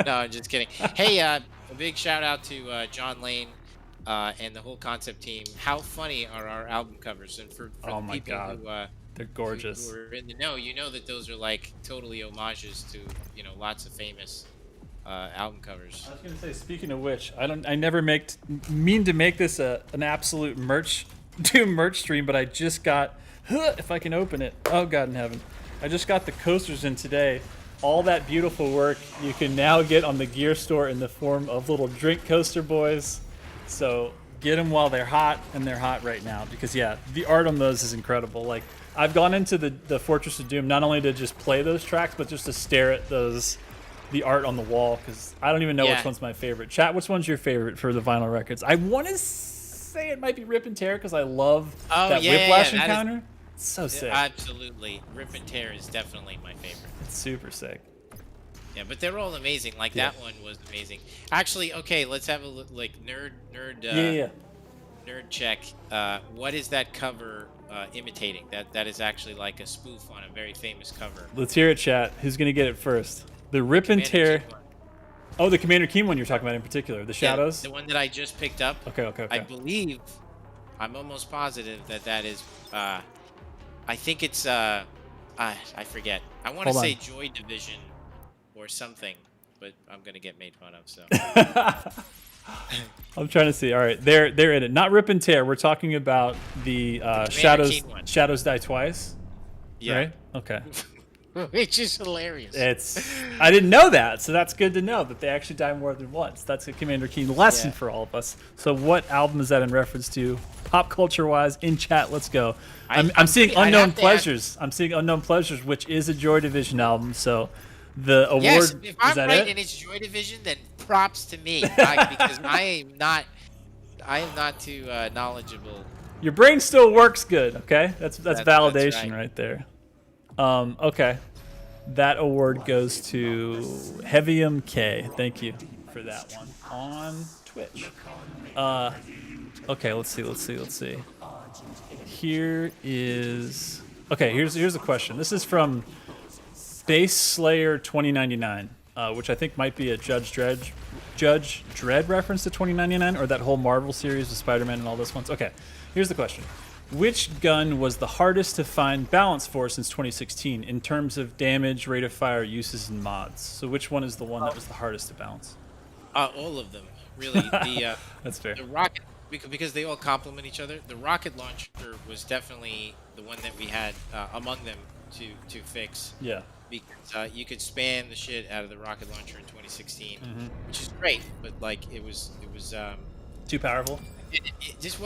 No, I'm just kidding. Hey, a big shout out to John Lane and the whole concept team. How funny are our album covers? And for Oh the my people God. who They're gorgeous. who are in the know, you know that those are, like, totally homages to, lots of famous album covers. I was gonna say, speaking of which, I never mean to make this an absolute merch stream, but I just got, if I can open it, oh God in heaven, I just got the coasters in today. All that beautiful work you can now get on the gear store in the form of little drink coaster boys. So get them while they're hot, and they're hot right now, because yeah, the art on those is incredible. Like, I've gone into the Fortress of Doom not only to just play those tracks, but just to stare at the art on the wall, because I don't even know which one's my favorite. Chat, which one's your favorite for the vinyl records? I want to say it might be Rip and Tear, because I love that Whiplash encounter. It's so sick. Absolutely. Rip and Tear is definitely my favorite. It's super sick. Yeah, but they're all amazing. Like, that one was amazing. Actually, okay, let's have a look, like, nerd. Yeah. nerd check. What is that cover imitating? That is actually like a spoof on a very famous cover. Let's hear it, chat. Who's gonna get it first? The rip and Commander tear. Keen one. Oh, the Commander Keen one you're talking about in particular. The Yeah, shadows. the one that I just picked up. Okay. I believe, I'm almost positive that is. I think it's. I forget. I want to Hold say on. Joy Division or something, but I'm gonna get made fun of. So. I'm trying to see. All right, they're in it. Not rip and tear. We're talking about the shadows. Keen one. Shadows die twice. Yeah. Right. Okay. Which is hilarious. I didn't know that, so that's good to know that they actually die more than once. That's a Commander Keen lesson Yeah. for all of us. So, what album is that in reference to, pop culture wise? In chat, let's go. I'm seeing I'd Unknown have to Pleasures. I'm seeing Unknown Pleasures, which is a Joy Division album. So, the award Yes, if is I'm that right it? and it's Joy Division, then props to me because I am not too knowledgeable. Your brain still works good. Okay, that's That's validation right. right there. Okay. That award goes to Heavium K. Thank you for that one on Twitch. Okay, let's see. Here's a question. This is from Base Slayer 2099, which I think might be a Judge Dredd reference to 2099, or that whole Marvel series with Spider-Man and all those ones. Okay, here's the question. Which gun was the hardest to find balance for since 2016 in terms of damage, rate of fire, uses, and mods? So which one is the one that was the hardest to balance? All of them, really. The That's fair. the rocket because they all complement each other. The rocket launcher was definitely the one that we had among them to fix. Yeah. Because you could spam the shit out of the rocket launcher in 2016, Mm-hmm. which is great, but like it was Too powerful?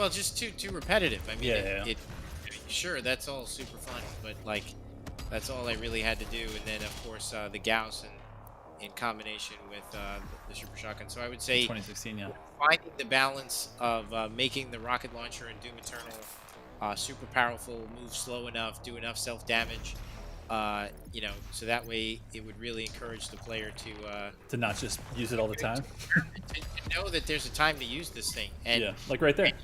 just too repetitive. I mean, Yeah. sure, that's all super fun, but like that's all I really had to do. And then of course the Gauss in combination with the super shotgun. So I would say 2016, yeah. finding the balance of making the rocket launcher and Doom Eternal super powerful, move slow enough, do enough self damage. So that way it would really encourage the player To not just use it all the time. to know that there's a time to use this thing. And Yeah, like right there. and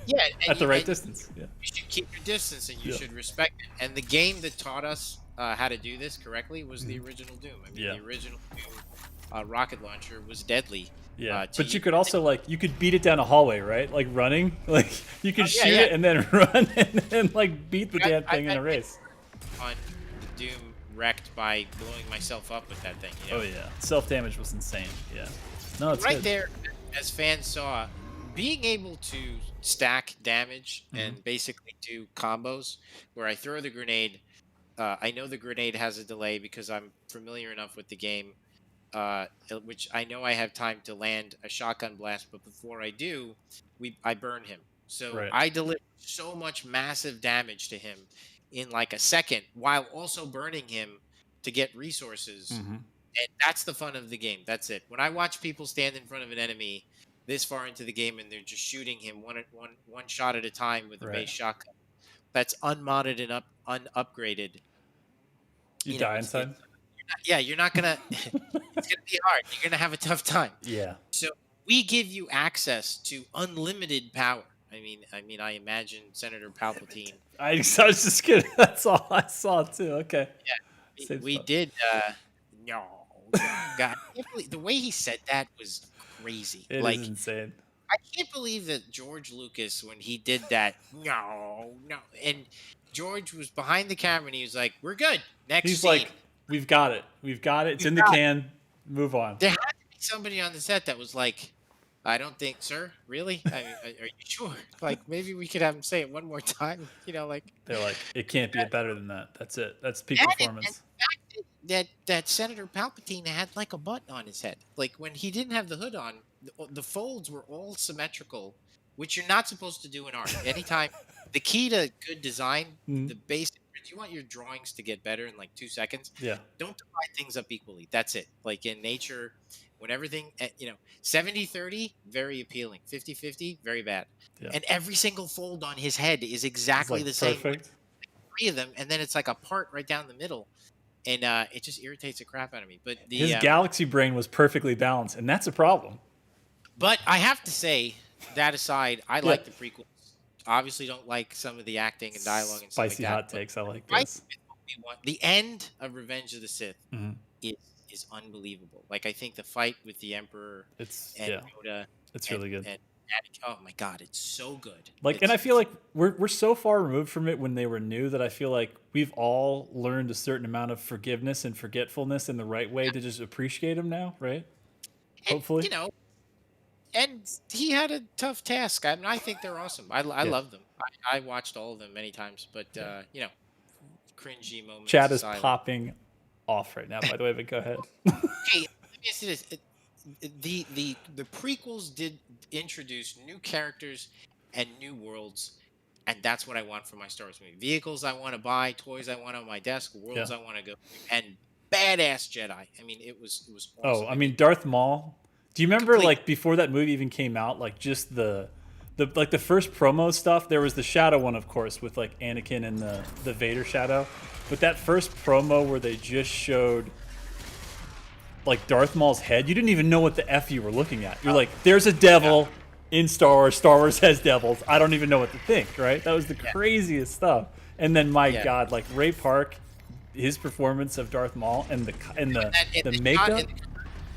yeah, and At the you- right and distance. Yeah. You should keep your distance and you Yeah. should respect it. And the game that taught us how to do this correctly was the original Doom. I mean, Yeah. the original Doom rocket launcher was deadly. Yeah, to but you could also you could beat it down a hallway, right? Like running, like you could yeah, shoot yeah. it and then run and then like beat the damn I thing in a bet race. on Doom wrecked by blowing myself up with that thing. You know? Oh yeah, self damage was insane. Yeah, no, it's Right good. there, as fans saw, being able to stack damage Mm-hmm. and basically do combos where I throw the grenade. I know the grenade has a delay because I'm familiar enough with the game, which I know I have time to land a shotgun blast, but before I do, I burn him. So Right. I deliver so much massive damage to him in like a second while also burning him to get resources. Mhm. And that's the fun of the game. That's it. When I watch people stand in front of an enemy this far into the game and they're just shooting him one shot at a time with a Right. base shotgun, that's unmodded and unupgraded. You know, die it's- inside. You're not gonna. It's gonna be hard. You're gonna have a tough time. Yeah, So we give you access to unlimited power. I imagine Senator Palpatine. I was just kidding. That's all I saw too. Okay. Same We spot. did. No, God, I can't believe- the way he said that was crazy. It like is insane. I can't believe that George Lucas, when he did that, no, and George was behind the camera and he was like, "We're good. Next He's scene." like, we've got it. We've got it. It's in the got it. can. Move on. There had to be somebody on the set that was like, "I don't think, sir. Really? Are you sure? Like, maybe we could have him say it one more time. Like." They're like, it can't be better than that. That's it. That's peak And performance. that Senator Palpatine had like a button on his head. Like when he didn't have the hood on, the folds were all symmetrical, which you're not supposed to do in art. Anytime, the key to good design, Mhm. the basic. You want your drawings to get better in like 2 seconds. Yeah. Don't divide things up equally. That's it. Like in nature, when everything, 70-30, very appealing. 50-50, very bad. Yeah. And every single fold on his head is It's exactly like the same. perfect. 3 of them, and then it's like a part right down the middle, and it just irritates the crap out of me. But His galaxy brain was perfectly balanced, and that's a problem. but I have to say that aside, I Yeah. like the prequels. Obviously, don't like some of the acting and dialogue and stuff like Spicy that. hot But takes. I like fight this. with Obi-Wan, the end of Revenge of the Sith Hmm. is is unbelievable. Like I think the fight with the Emperor It's and yeah, Yoda it's and really good. and Anakin, oh my God, it's so good. Like, and I feel like we're so far removed from it when they were new that I feel like we've all learned a certain amount of forgiveness and forgetfulness in the right way to just appreciate them now, right? and Hopefully. and he had a tough task. I mean, I think they're awesome. I Yeah. love them. I watched all of them many times, but Yeah. cringy moments Chat is aside. popping off right now, by the way, but go ahead. Okay, let me ask you this: the prequels did introduce new characters and new worlds, and that's what I want from my Star Wars movie. Vehicles I want to buy, toys I want on my desk, Yeah. worlds I want to go to, and badass Jedi. I mean, it was Oh, awesome. I I mean mean, Darth Maul. Do you remember complete. like before that movie even came out, like just the like the first promo stuff? There was the shadow one, of course, with like Anakin and the Vader shadow. But that first promo where they just showed like Darth Maul's head, you didn't even know what the F you were looking at. You're like, there's a devil in Star Wars. Star Wars has devils. I don't even know what to think, right? That was the Yeah, craziest stuff. And then my yeah. God, like Ray Park, his performance of Darth Maul and In the the shot makeup.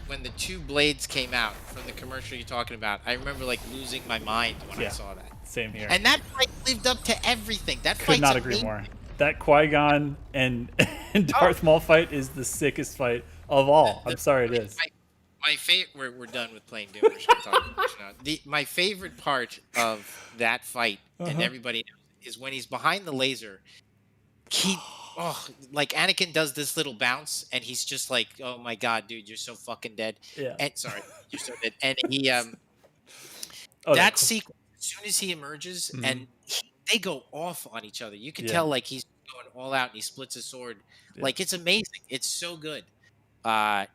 when the two blades came out from the commercial you're talking about, I remember like losing my mind when I Yeah, saw that. same here. And that fight lived up to everything. That Could fight's not agree amazing. more. That Qui-Gon and, and Oh, Darth Maul fight is the sickest fight of all. I'm sorry, it is. my favorite. We're done with playing Doom. We're just gonna talk about this now. My favorite part of that fight, and Uh-huh. everybody knows, is when he's behind the laser. He, like Anakin does this little bounce, and he's just like, "Oh my God, dude, you're so fucking dead." Yeah. And sorry, you're so dead. And he, Oh, that sequence, as soon as he emerges, Mhm. and they go off on each other. You can Yeah. tell like he's going all out, and he splits his sword. Yeah. Like it's amazing. It's so good. Uh,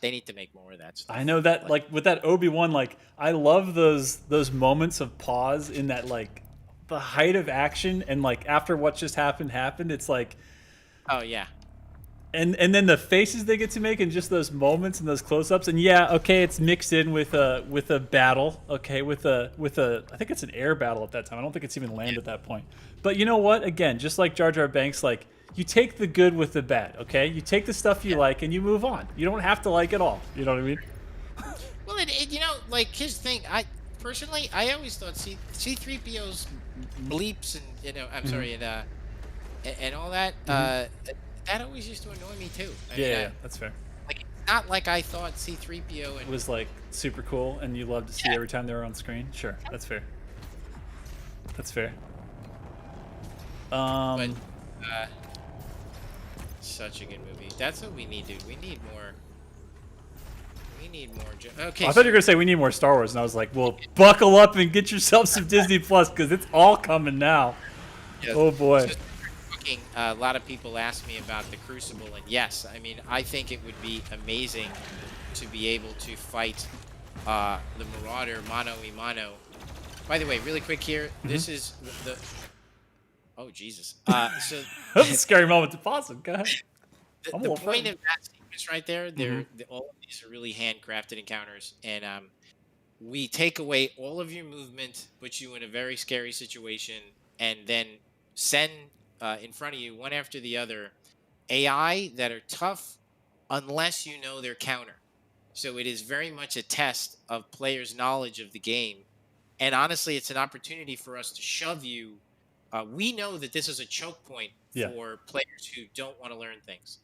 they need to make more of that stuff. I know that, like with that Obi-Wan, like I love those moments of pause in that, like the height of action, and like after what just happened, it's like, Oh yeah, and then the faces they get to make, and just those moments and those close-ups, and yeah, okay, it's mixed in with a battle, okay, with a I think it's an air battle at that time. I don't think it's even land at that point. But you know what? Again, just like Jar Jar Banks, like you take the good with the bad, okay? You take the stuff you like and you move on. You don't have to like it all. You know what I mean? well, like his thing. I personally, I always thought C3PO's bleeps and I'm sorry, and all that. That always used to annoy me too. I mean, Yeah, that's fair. like it's not like I thought C3PO It and was like super cool, and you love to see yeah, every time they were on screen. Sure, that's fair. That's fair. but Um, uh, such a good movie. That's what we need, dude. We need more. We need more. Okay, I thought you were gonna say we need more Star Wars, and I was like, well, buckle up and get yourself some Disney Plus because it's all coming now. yes. Oh boy. Just talking, a lot of people ask me about the Crucible, and yes, I mean I think it would be amazing to be able to fight the Marauder mano a mano. By the way, really quick here, this is the. Oh Jesus! So That's a scary moment to pause it. Go ahead. I'm a the little point frightened. of that sequence right there, all of these are really handcrafted encounters, and we take away all of your movement, put you in a very scary situation, and then send in front of you one after the other AI that are tough unless you know their counter. So it is very much a test of players' knowledge of the game, and honestly, it's an opportunity for us to shove you. We know that this is a choke point Yeah. for players who don't want to learn things,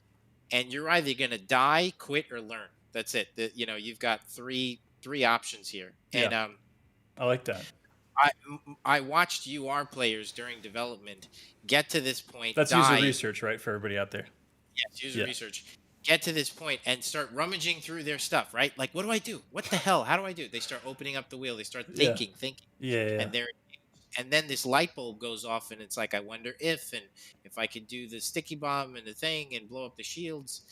and you're either going to die, quit, or learn. That's it. You've got three options here, and Yeah. I like that. I watched UR players during development get to this point, That's user die. research, right, for everybody out there. Yes, user Yeah. research. Get to this point and start rummaging through their stuff, right? Like, what do I do? What the hell? How do I do it? They start opening up the wheel. They start Yeah. thinking, Yeah. and then this light bulb goes off, and it's like, I wonder if I could do the sticky bomb and the thing and blow up the shields,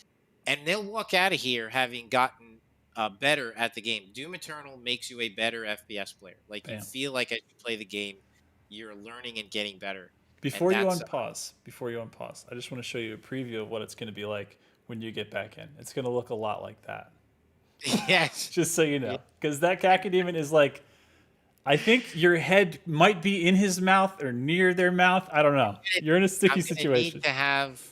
and they'll walk out of here having gotten better at the game. Doom Eternal makes you a better FPS player. Like you Bam. feel like as you play the game, you're learning and getting better. Before you that's unpause, I just want to show you a preview of what it's going to be like when you get back in. It's going to look a lot like that. yes. Just so you Yeah. know, because that Cacodemon is like I think your head might be in his mouth or near their mouth. I don't know. You're in a sticky I'm gonna situation. need to have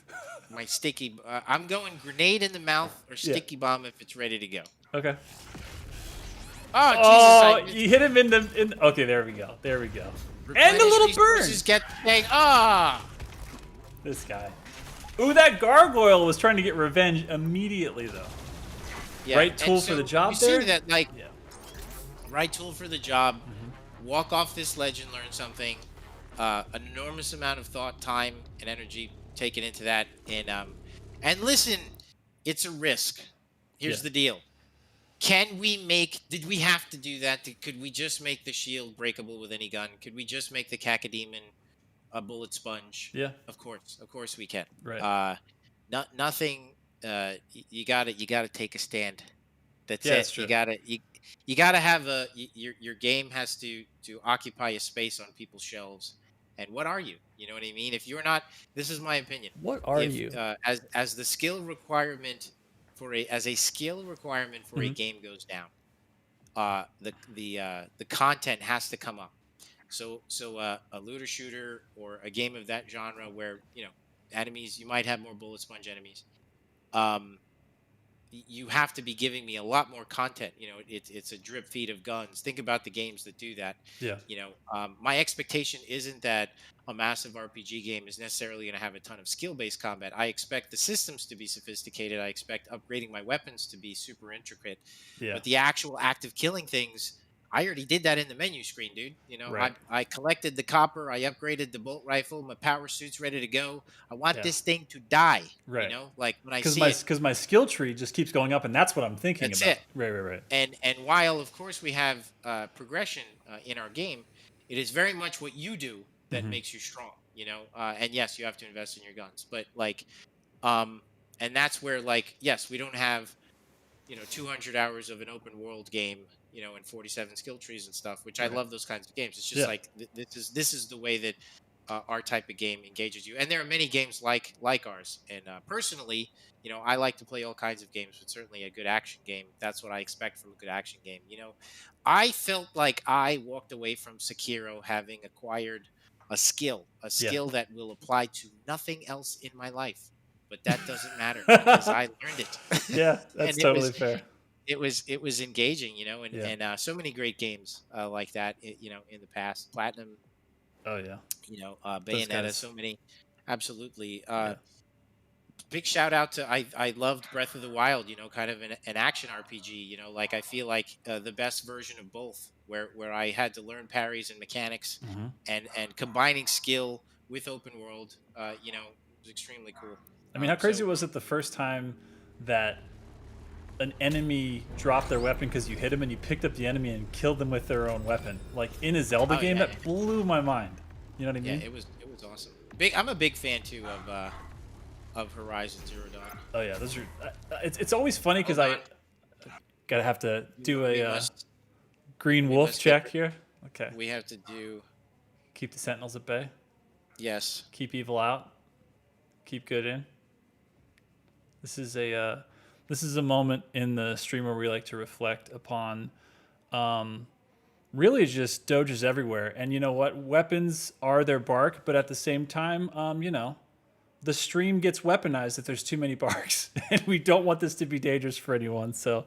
my sticky. I'm going grenade in the mouth or Yeah. sticky bomb if it's ready to go. Okay. Oh, Oh, Jesus! you hit him in the. Okay, there we go. There we go. And the Replenish little burn. resources, get the thing. Ah! This guy. Ooh, that gargoyle was trying to get revenge immediately, though. Yeah, Right and tool for the job you there? see that, like, Yeah. right tool for the job. Walk off this ledge and learn something. An enormous amount of thought, time, and energy taken into that. And listen, it's a risk. Here's Yeah. the deal. Can we make? Did we have to do that? Could we just make the shield breakable with any gun? Could we just make the cacodemon a bullet sponge? Yeah. Of course we can. Right. Nothing. You gotta take a stand. That's Yeah, it. that's true. You gotta have your game has to occupy a space on people's shelves. And what are you? You know what I mean? If you're not, this is my opinion. What are If, you? as the skill requirement for a skill requirement for a game goes down, the content has to come up. So a looter shooter or a game of that genre where enemies, you might have more bullet sponge enemies. You have to be giving me a lot more content. It's a drip feed of guns. Think about the games that do that. Yeah. My expectation isn't that a massive RPG game is necessarily going to have a ton of skill-based combat. I expect the systems to be sophisticated. I expect upgrading my weapons to be super intricate. Yeah. But the actual active killing things, I already did that in the menu screen, dude. Right. I collected the copper. I upgraded the bolt rifle. My power suit's ready to go. I want this thing to die. Right. Like when I Because see because my skill tree just keeps going up, and that's what I'm thinking That's about. it. Right. And while of course we have progression in our game, it is very much what you do that makes you strong. And yes, you have to invest in your guns, but and that's where yes, we don't have 200 hours of an open world game, and 47 skill trees and stuff, which I love those kinds of games. It's just this is the way that our type of game engages you. And there are many games like ours. And personally, I like to play all kinds of games, but certainly a good action game. That's what I expect from a good action game. I felt like I walked away from Sekiro having acquired a skill that will apply to nothing else in my life. But that doesn't matter because I learned it. Yeah, that's totally fair. It was engaging, and so many great games like that, in the past. Platinum. Oh yeah. Bayonetta, so many. Absolutely. Big shout out to I loved Breath of the Wild, kind of an action RPG, I feel like the best version of both, where I had to learn parries and mechanics, and combining skill with open world, was extremely cool. I mean, how crazy was it the first time that an enemy dropped their weapon because you hit them and you picked up the enemy and killed them with their own weapon? Like in a Zelda game, that blew my mind. You know what I mean? Yeah, it was awesome. I'm a big fan too of Horizon Zero Dawn. Oh yeah, those are. It's always funny because I gotta have to do a green wolf check here. Okay. We have to do. Keep the sentinels at bay. Yes. Keep evil out. Keep good in. This is a moment in the stream where we like to reflect upon really just doges everywhere. And you know what? Weapons are their bark, but at the same time, the stream gets weaponized if there's too many barks. And we don't want this to be dangerous for anyone. So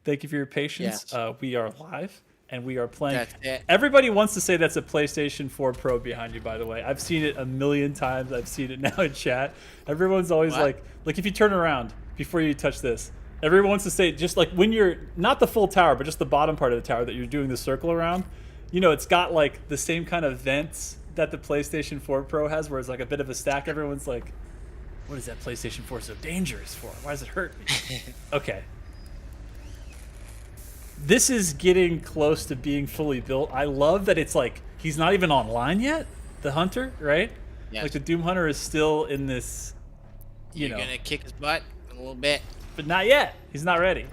thank you for your patience. Yes. We are live and we are playing. That's it. Everybody wants to say that's a PlayStation 4 Pro behind you, by the way. I've seen it a million times. I've seen it now in chat. Everyone's always like if you turn around before you touch this, everyone wants to say just like when you're not the full tower, but just the bottom part of the tower that you're doing the circle around, it's got like the same kind of vents that the PlayStation 4 Pro has, where it's like a bit of a stack. Everyone's like, what is that PlayStation 4 so dangerous for? Why does it hurt me? Okay. This is getting close to being fully built. I love that it's like he's not even online yet, the hunter, right? Yes. Like the Doom Hunter is still in this, You're gonna kick his butt a little bit. But not yet. He's not ready.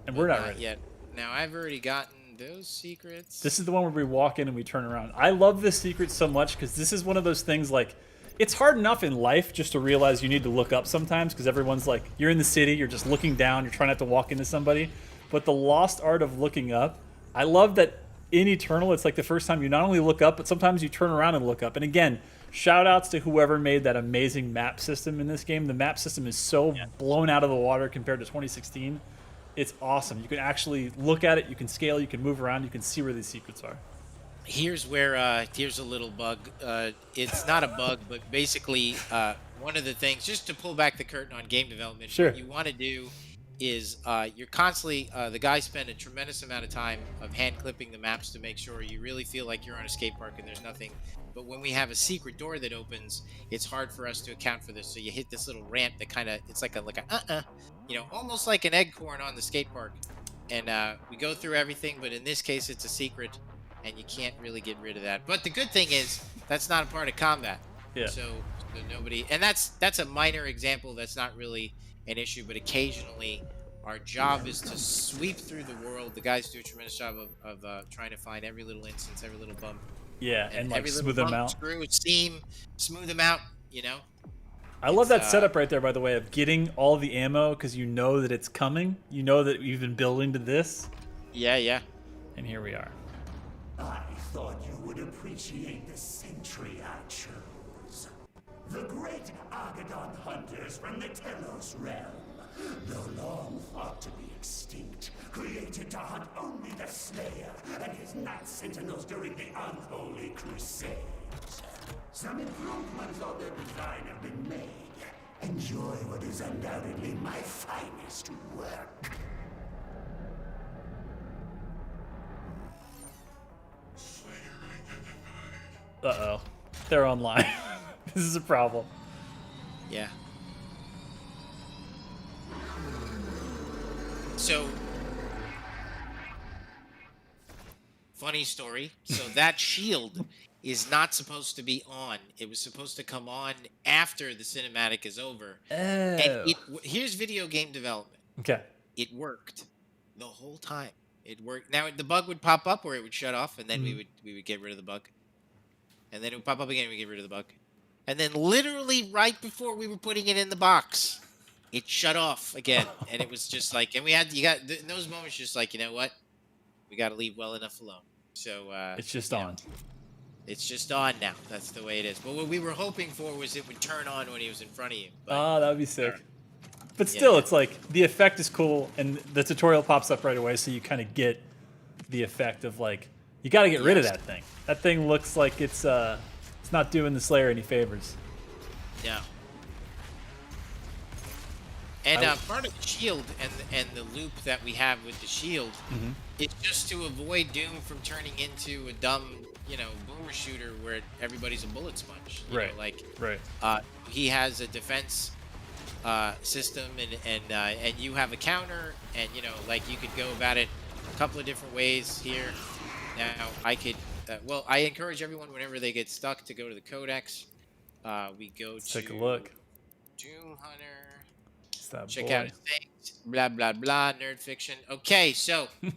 And we're not ready. Yet. Now I've already gotten those secrets. This is the one where we walk in and we turn around. I love this secret so much because this is one of those things like, it's hard enough in life just to realize you need to look up sometimes because everyone's like, you're in the city, you're just looking down, you're trying not to walk into somebody. But the lost art of looking up, I love that in Eternal, it's like the first time you not only look up, but sometimes you turn around and look up. And again, shout outs to whoever made that amazing map system in this game. The map system is so blown out of the water compared to 2016. It's awesome. You can actually look at it, you can scale, you can move around, you can see where these secrets are. Here's where here's a little bug. It's not a bug, but basically one of the things, just to pull back the curtain on game development, Sure. what you want to do is you're constantly the guys spend a tremendous amount of time of hand clipping the maps to make sure you really feel like you're on a skate park and there's nothing. But when we have a secret door that opens, it's hard for us to account for this. So you hit this little ramp that kind of, it's like a you know, almost like an eggcorn on the skate park. And we go through everything, but in this case, it's a secret, and you can't really get rid of that. But the good thing is that's not a part of combat. Yeah. So nobody, and that's a minor example. That's not really an issue, but occasionally our job is to sweep through the world. The guys do a tremendous job of trying to find every little instance, every little bump. Yeah, and like every smooth little them bump, out. screw, seam, smooth them out, you know? I love that setup right there, by the way, of getting all the ammo because you know that it's coming. You know that you've been building to this. Yeah, yeah. And here we are. I thought you would appreciate the century I chose. The great Argadon hunters from the Telos realm, though long thought to be extinct, created to hunt only the Slayer and his Night Sentinels during the Unholy Crusades. Some improvements on their design have been made. Enjoy what is undoubtedly my finest work. Uh-oh. They're online. This is a problem. Yeah. So, funny story. So that shield is not supposed to be on. It was supposed to come on after the cinematic is over. Oh. And here's video game development. Okay. It worked the whole time. It worked. Now the bug would pop up where it would shut off, and then we would get rid of the bug. And then it would pop up again, and we get rid of the bug. And then literally right before we were putting it in the box, it shut off again. And it was just like, and in those moments, just like, you know what? We got to leave well enough alone. So It's just on. It's just on now. That's the way it is. But what we were hoping for was it would turn on when he was in front of you. But, Oh, that would be sick. But still, Yeah. it's like the effect is cool, and the tutorial pops up right away, so you kind of get the effect of like you got to get rid of that thing. That thing looks like it's not doing the Slayer any favors. No. And part of the shield and the loop that we have with the shield is just to avoid Doom from turning into a dumb, boomer shooter where everybody's a bullet sponge. You know, like, he has a defense system, and you have a counter, and like you could go about it a couple of different ways here. Now I could, I encourage everyone whenever they get stuck to go to the Codex. We go to Take a look. Doom Hunter. That Check boy. out his things. Blah blah blah. Nerd fiction. Okay, so we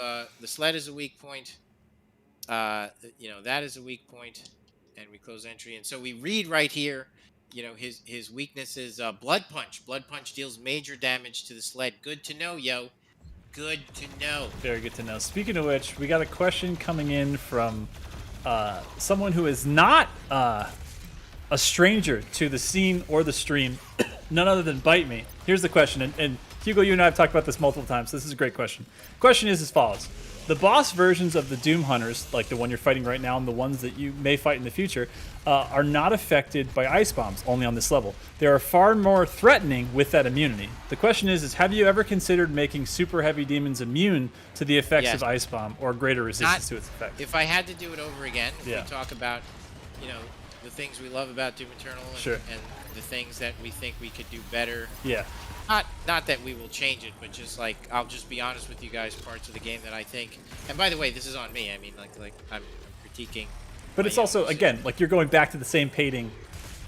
have the sled is a weak point. That is a weak point, and we close entry. And so we read right here. His weakness is blood punch. Blood punch deals major damage to the sled. Good to know, yo. Good to know. Very good to know. Speaking of which, we got a question coming in from someone who is not a stranger to the scene or the stream, none other than Bite Me. Here's the question, and Hugo, you and I have talked about this multiple times. So this is a great question. Question is as follows. The boss versions of the Doom Hunters, like the one you're fighting right now and the ones that you may fight in the future, are not affected by ice bombs, only on this level. They are far more threatening with that immunity. The question is have you ever considered making super heavy demons immune to the effects of ice bomb or greater resistance to its effects? If I had to do it over again, if Yeah. we talk about, the things we love about Doom Eternal and the things that we think we could do better. Yeah. Not that we will change it, but just like I'll just be honest with you guys, parts of the game that I think. And by the way, this is on me. I mean, like I'm critiquing. But it's also again like you're going back to the same painting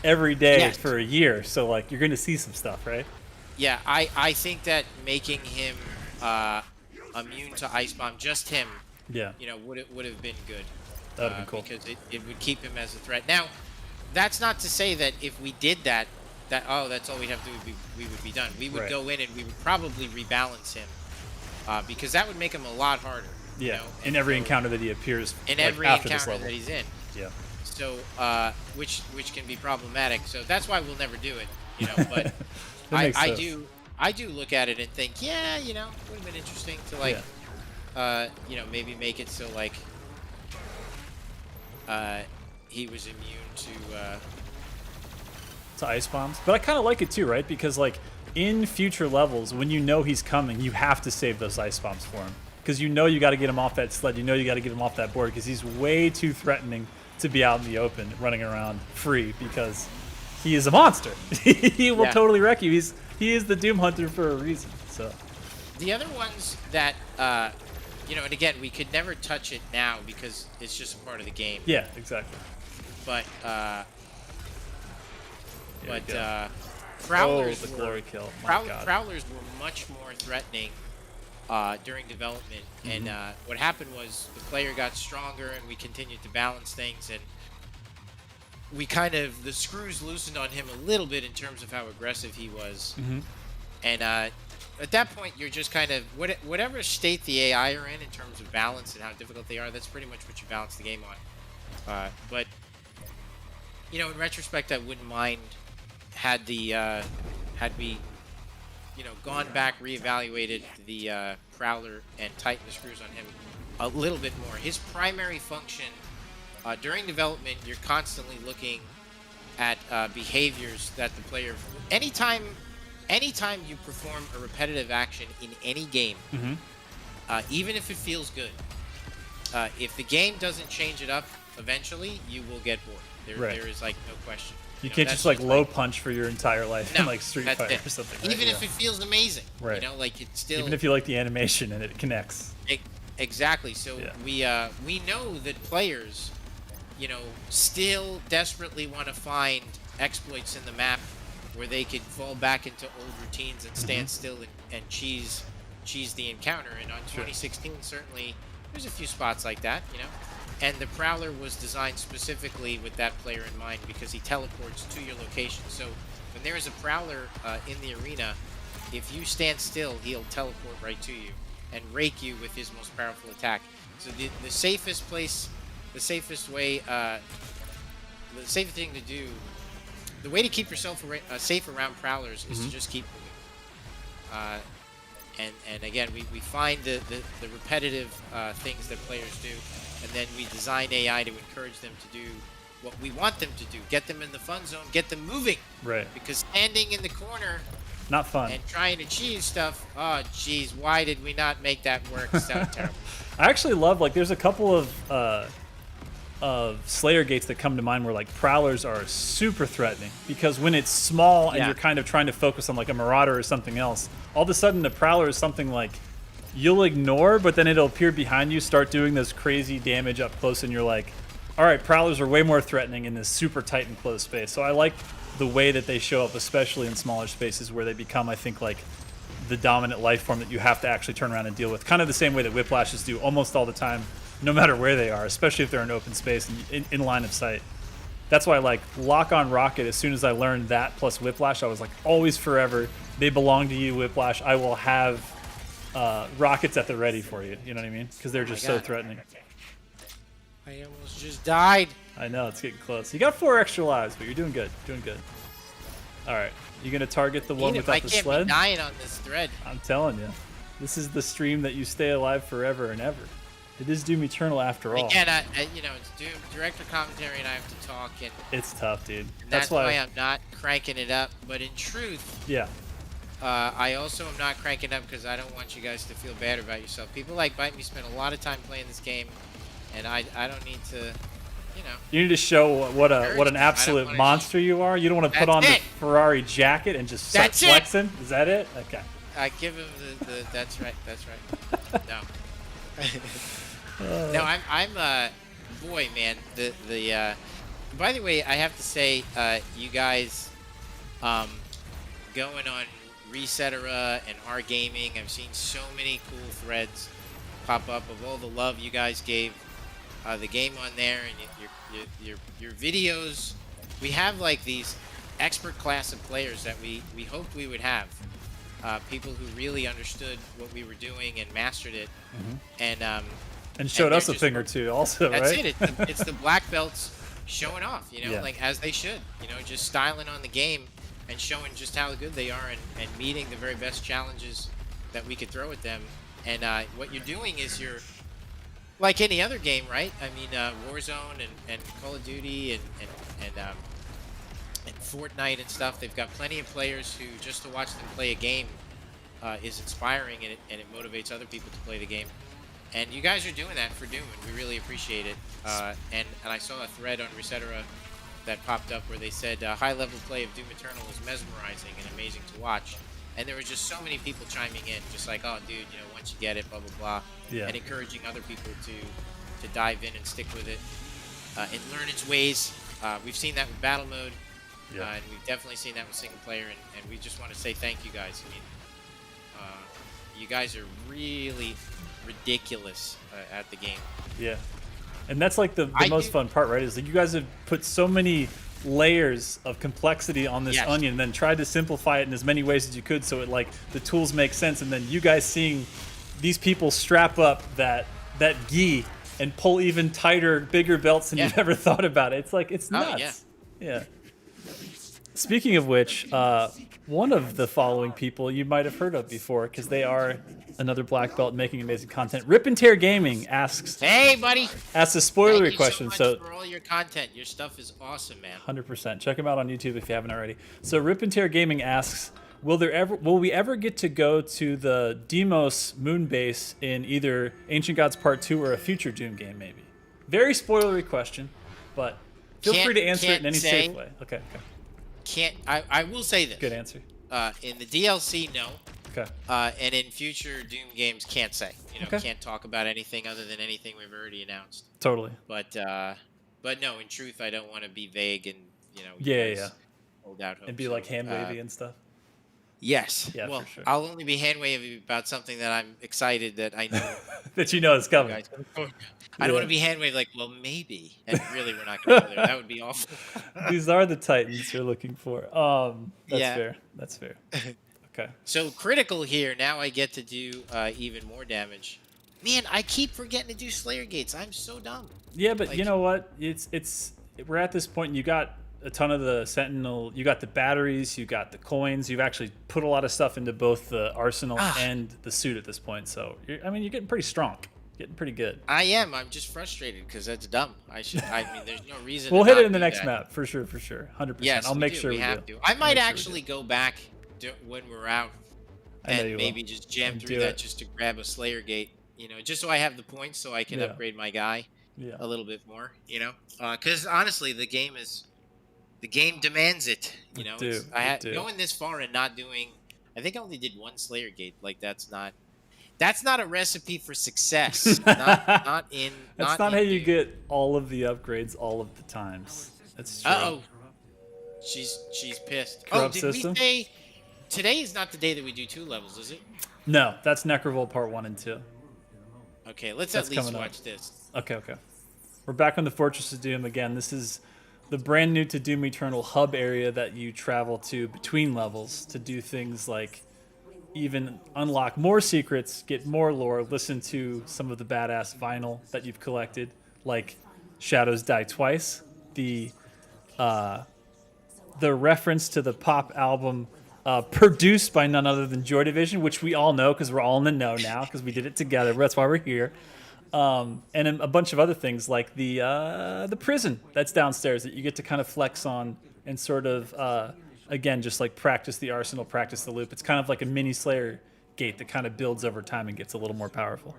every day for a year, so like you're going to see some stuff, right? Yeah, I think that making him immune to ice bomb, just him, would have been good. That would have been cool because it would keep him as a threat. Now, that's not to say that if we did that that's all we'd have to do. We would be done. We would go in and we would probably rebalance him because that would make him a lot harder. Yeah, know, in every encounter that he appears in like, every after this encounter level. that he's in. Yeah. So, which can be problematic. So that's why we'll never do it, you know. But That makes I sense. do look at it and think, yeah, you know, would have been interesting to like, you know, maybe make it so like, he was immune to ice bombs. But I kind of like it too, right? Because like in future levels, when you know he's coming, you have to save those ice bombs for him. Because you know you got to get him off that sled. You know you got to get him off that board because he's way too threatening to be out in the open, running around free because he is a monster. He will totally wreck you. He is the Doom Hunter for a reason. So the other ones that, you know, and again, we could never touch it now because it's just a part of the game. yeah, exactly. But There we go. Prowlers the were, glory kill. My God. Prowlers were much more threatening during development, and what happened was the player got stronger, and we continued to balance things, and we kind of the screws loosened on him a little bit in terms of how aggressive he was, and at that point you're just kind of whatever state the AI are in terms of balance and how difficult they are. That's pretty much what you balance the game on. But you know, in retrospect, I wouldn't mind had we, you know, gone back, reevaluated the Prowler and tightened the screws on him a little bit more. His primary function during development, you're constantly looking at behaviors that the player. Anytime you perform a repetitive action in any game, even if it feels good, if the game doesn't change it up, eventually you will get bored. There is like no question. You know, can't that's just like low punch for your entire life in No, like Street that's Fighter it. or something. Right? Even if it feels amazing, Right. you know, like it's still Even if you like the animation and it connects. exactly. So we know that players, you know, still desperately want to find exploits in the map where they could fall back into old routines and stand still and cheese the encounter. And on 2016, certainly there's a few spots like that, you know. And the Prowler was designed specifically with that player in mind because he teleports to your location. So when there is a Prowler in the arena, if you stand still, he'll teleport right to you and rake you with his most powerful attack. So the safest place, the safest way, the safest thing to do, the way to keep yourself safe around Prowlers is to just keep moving. And again, we find the repetitive things that players do, and then we design AI to encourage them to do what we want them to do. Get them in the fun zone, get them moving. Right. Because standing in the corner Not fun. and trying to cheese stuff, oh geez, why did we not make that work? Sound terrible. I actually love like there's a couple of Slayer gates that come to mind where like Prowlers are super threatening because when it's small and you're kind of trying to focus on like a Marauder or something else, all of a sudden the Prowler is something like you'll ignore, but then it'll appear behind you, start doing this crazy damage up close, and you're like, all right, Prowlers are way more threatening in this super tight and closed space. So I like the way that they show up, especially in smaller spaces where they become, I think, like the dominant life form that you have to actually turn around and deal with. Kind of the same way that Whiplashes do almost all the time, no matter where they are, especially if they're in open space and in line of sight. That's why, like, Lock on Rocket, as soon as I learned that plus Whiplash, I was like, always, forever, they belong to you, Whiplash. I will have rockets at the ready for you. You know what I mean? Because they're just so threatening. I almost just died. I know, it's getting close. You got 4 extra lives, but you're doing good. Doing good. All right. You going to target the one Edith, without I the can't sled? be dying on this thread. I'm telling you. This is the stream that you stay alive forever and ever. It is Doom Eternal after all. Again, you know, it's Doom director commentary, and I have to talk, and It's tough, dude. that's why I'm not cranking it up. But in truth, Yeah. I also am not cranking up because I don't want you guys to feel bad about yourself. People like Bite Me spend a lot of time playing this game, and I don't need to, you know. You need to show what an I absolute don't wanna- monster you are. You don't want to put That's on it. the Ferrari jacket and just start That's it. flexing. Is that it? Okay. I give him the that's right. No. No, I'm boy, man. The by the way, I have to say, you guys, going on Resetera and R Gaming, I've seen so many cool threads pop up of all the love you guys gave the game on there, and your videos. We have like these expert class of players that we hoped we would have, people who really understood what we were doing and mastered it, and And showed they're us a just- thing or two also, That's right? it. It's the black belts showing off, Yeah. like as they should, just styling on the game and showing just how good they are and meeting the very best challenges that we could throw at them. And what you're doing is you're like any other game, right? I mean, Warzone and Call of Duty and Fortnite and stuff. They've got plenty of players who just to watch them play a game is inspiring and it motivates other people to play the game. And you guys are doing that for Doom, and we really appreciate it. And I saw a thread on Resetera that popped up where they said high-level play of Doom Eternal is mesmerizing and amazing to watch. And there were just so many people chiming in, just like, oh, dude, once you get it, blah, blah, blah. Yeah. And encouraging other people to dive in and stick with it and learn its ways. We've seen that with battle mode, Yeah. and we've definitely seen that with single player. And we just want to say thank you guys. I mean, you guys are really ridiculous at the game. Yeah. And that's like the I most do- fun part, right? Is like you guys have put so many layers of complexity on this Yes. onion and then tried to simplify it in as many ways as you could so it like the tools make sense, and then you guys seeing these people strap up that gi and pull even tighter, bigger belts than Yeah. you've ever thought about. It's like it's Oh, nuts. Yeah. Speaking of which, one of the following people you might have heard of before because they are another black belt making amazing content. Rip and Tear Gaming asks Hey, buddy. a spoilery Thank you question. so So much for all your content. Your stuff is awesome, man. 100%. Check him out on YouTube if you haven't already. So Rip and Tear Gaming asks, will we ever get to go to the Deimos moon base in either Ancient Gods Part 2 or a future Doom game maybe? Very spoilery question, but feel free to answer it in any Can't safe say. way. Okay. I will say this. Good answer. In the DLC, no. Okay. And in future Doom games, can't say. Okay. Can't talk about anything other than anything we've already announced. Totally. But no, in truth, I don't want to be vague and you Yeah, guys yeah. hold out hope. And be So, like hand wavy and stuff. Yes. Yeah, well, for sure. I'll only be hand wavy about something that I'm excited that I know. That you know is coming. guys. I don't want to be hand waved like, well, maybe. And really, we're not going to go there. That would be awful. These are the Titans you're looking for. That's Yeah. fair. That's fair. Okay. So critical here. Now I get to do even more damage. Man, I keep forgetting to do Slayer Gates. I'm so dumb. Yeah, but Like- you know what? We're at this point. And you got a ton of the Sentinel. You got the batteries. You got the coins. You've actually put a lot of stuff into both the arsenal and the suit at this point. So you're getting pretty strong. Getting pretty good. I am. I'm just frustrated because that's dumb. I mean, there's no reason. We'll to hit it not in the do next that. map for sure. 100%. Yes, I'll we make do. sure we we have do. to. I might Make sure we actually go back when we're out I know you and will. maybe just jam And through do that it. just to grab a Slayer Gate. Just so I have the points so I can Yeah. upgrade my guy Yeah. a little bit more. Because honestly, the game demands it. Going this far and not doing. I think I only did one Slayer Gate. Like that's not a recipe for success. not in. That's not in how you Doom. get all of the upgrades all of the times. That's true. Uh-oh. She's pissed. Corrupt did system? we say today is not the day that we do 2 levels, is it? No, that's Necrovolt Part 1 and 2. Okay, let's That's at least coming up. watch this. Okay. We're back on the Fortress of Doom again. This is the brand new to Doom Eternal hub area that you travel to between levels to do things like even unlock more secrets, get more lore, listen to some of the badass vinyl that you've collected, like Shadows Die Twice, the reference to the pop album produced by none other than Joy Division, which we all know because we're all in the know now because we did it together. That's why we're here. And a bunch of other things like the prison that's downstairs that you get to kind of flex on and sort of, again, just like practice the arsenal, practice the loop. It's kind of like a mini Slayer gate that kind of builds over time and gets a little more powerful.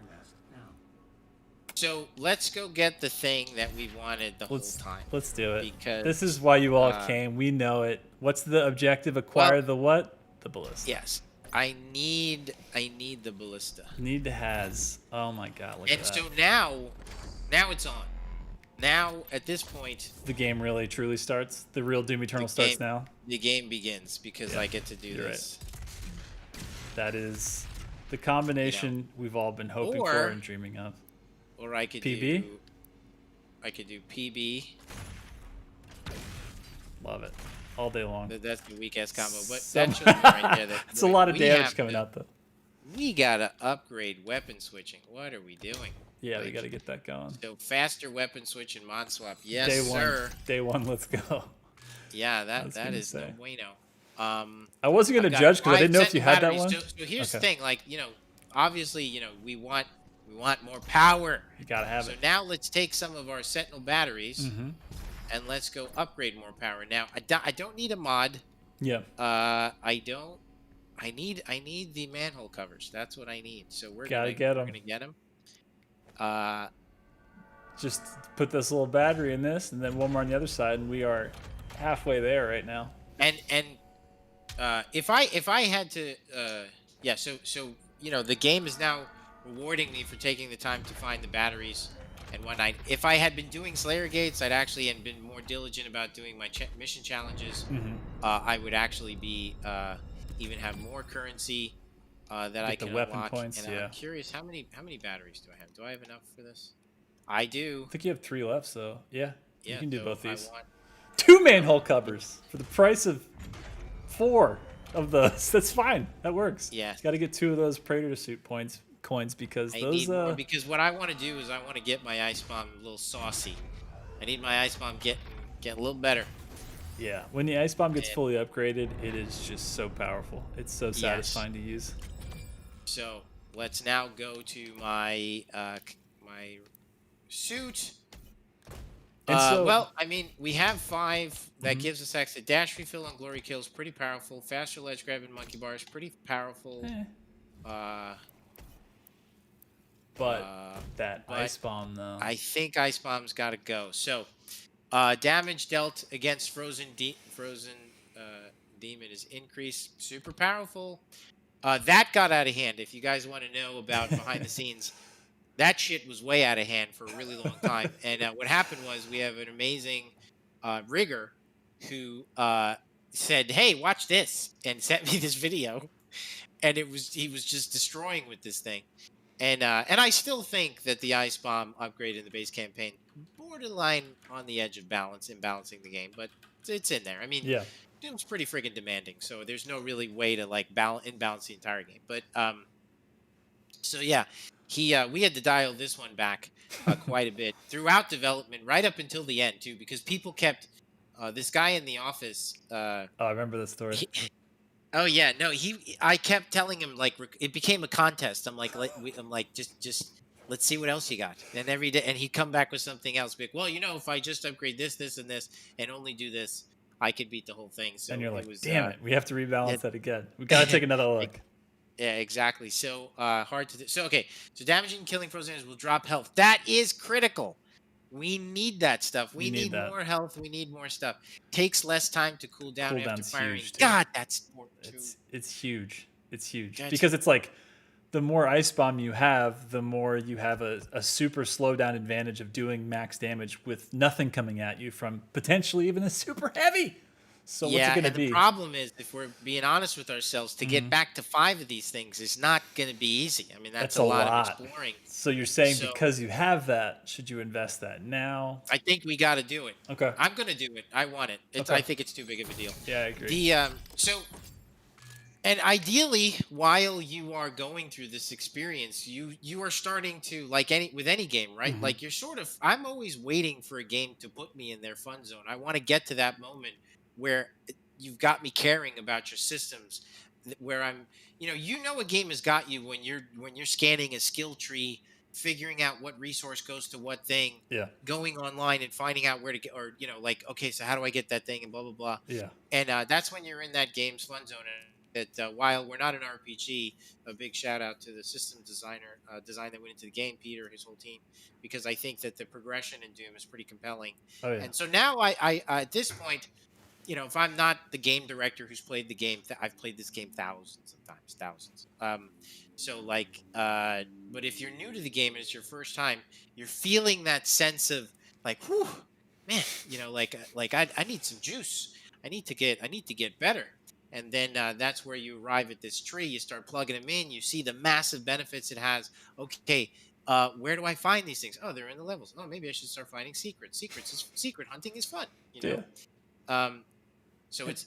So let's go get the thing that we wanted the whole time. Let's do it. Because, this is why you all came. We know it. What's the objective? Acquire the what? The ballista. Yes, I need the ballista. Need to has. Oh my god, look And at that. so now it's on. Now at this point, The game really truly starts. The real Doom Eternal starts now. the game begins because I get to do you're this. That is the combination we've all been hoping for Or- and dreaming of. Or I could PB? do PB. Love it. all day long. That's the weak ass combo. But Some- that shows me right there that It's a lot of we damage have coming to- out though. We gotta upgrade weapon switching. What are we doing? Yeah, we Like, got to get that going. So faster weapon switch and mod swap. Yes, Day one. sir. Day one. Let's go. Yeah, I that was that gonna is no say. bueno. I wasn't I've gonna got judge because I 5 didn't know if you Sentinel had that batteries. one. So here's the Okay. thing, like, obviously, we want more power. You gotta have So it. now let's take some of our Sentinel batteries Mm-hmm. and let's go upgrade more power. Now I don't need a mod. Yeah. I don't. I need the manhole covers. That's what I need. So we're Gotta gonna get we're 'em. gonna get them. Just put this little battery in this, and then one more on the other side, and we are halfway there right now. And if I had to yeah, so the game is now rewarding me for taking the time to find the batteries and whatnot. If I had been doing Slayer gates, I'd actually had been more diligent about doing my mission challenges. Mm-hmm. I would actually be even have more currency that I Get the can weapon unlock. points, And yeah. I'm curious, how many batteries do I have? Do I have enough for this? I do. I think you have 3 left, so yeah, Yeah, you can do so both if I these. want- 2 manhole covers for the price of 4 of those. That's fine. That works. Yeah. Got to get 2 of those Praetor suit coins because I those. need more because what I want to do is I want to get my ice bomb a little saucy. I need my ice bomb get a little better. Yeah, when the ice bomb gets Yeah. fully upgraded, it is just so powerful. It's so satisfying to use. So let's now go to my my suit. And so- Well, I mean, we have 5 that Mhm. gives us exit dash refill on glory kills, pretty powerful. Faster ledge grab and monkey bars, pretty powerful. Eh, but that but ice bomb though. I think ice bomb's got to go. So, damage dealt against frozen demon is increased, super powerful. That got out of hand. If you guys want to know about behind the scenes, that shit was way out of hand for a really long time. And what happened was we have an amazing rigger who said, "Hey, watch this," and sent me this video. And he was just destroying with this thing. And I still think that the ice bomb upgrade in the base campaign borderline on the edge of imbalancing the game, but it's in there. I mean, Yeah. Doom's pretty friggin' demanding, so there's no really way to like imbalance the entire game. But so yeah, we had to dial this one back quite a bit throughout development, right up until the end too, because people kept this guy in the office. Oh, I remember that story. Oh yeah, no, I kept telling him like it became a contest. I'm like, just let's see what else you got. And every day, and he'd come back with something else. Be like, well, if I just upgrade this, this, and this, and only do this, I could beat the whole thing. So And you're it like, was, damn it, we have to rebalance yeah. that again. We gotta take another look. Yeah, exactly. So hard to do. So okay, so damaging and killing frozen enemies will drop health. That is critical. We need that stuff. We need that. more health. We need more stuff. Takes less time to cool down after Cooldown's firing. huge, too. God, that's important too. It's huge. It's huge That's- because it's like the more ice bomb you have, the more you have a super slowdown advantage of doing max damage with nothing coming at you from potentially even a super heavy. So what's it Yeah, gonna and be? the problem is, if we're being honest with ourselves, to Mm-hmm. get back to 5 of these things is not going to be easy. I mean, that's That's a a lot lot. of exploring. So you're saying So- because you have that, should you invest that now? I think we got to do it. Okay. I'm going to do it. I want it. Okay. I think it's too big of a deal. Yeah, I agree. The and ideally, while you are going through this experience, you are starting to like with any game, right? Mhm. Like you're sort of. I'm always waiting for a game to put me in their fun zone. I want to get to that moment where you've got me caring about your systems, where I'm. A game has got you when you're scanning a skill tree, figuring out what resource goes to what thing, Yeah. going online and finding out where to get, or like, okay, so how do I get that thing, and blah blah blah. Yeah. And that's when you're in that game's fun zone. And that while we're not an RPG, a big shout out to the system design that went into the game, Peter, his whole team, because I think that the progression in Doom is pretty compelling. Oh yeah. And so now I at this point, if I'm not the game director who's played the game, I've played this game thousands of times, thousands. So like, but if you're new to the game and it's your first time, you're feeling that sense of like, whew, man, I need some juice. I need to get better. And then that's where you arrive at this tree. You start plugging them in. You see the massive benefits it has. Okay, where do I find these things? Oh, they're in the levels. Oh, maybe I should start finding secrets. Secret hunting is fun. Yeah. So it's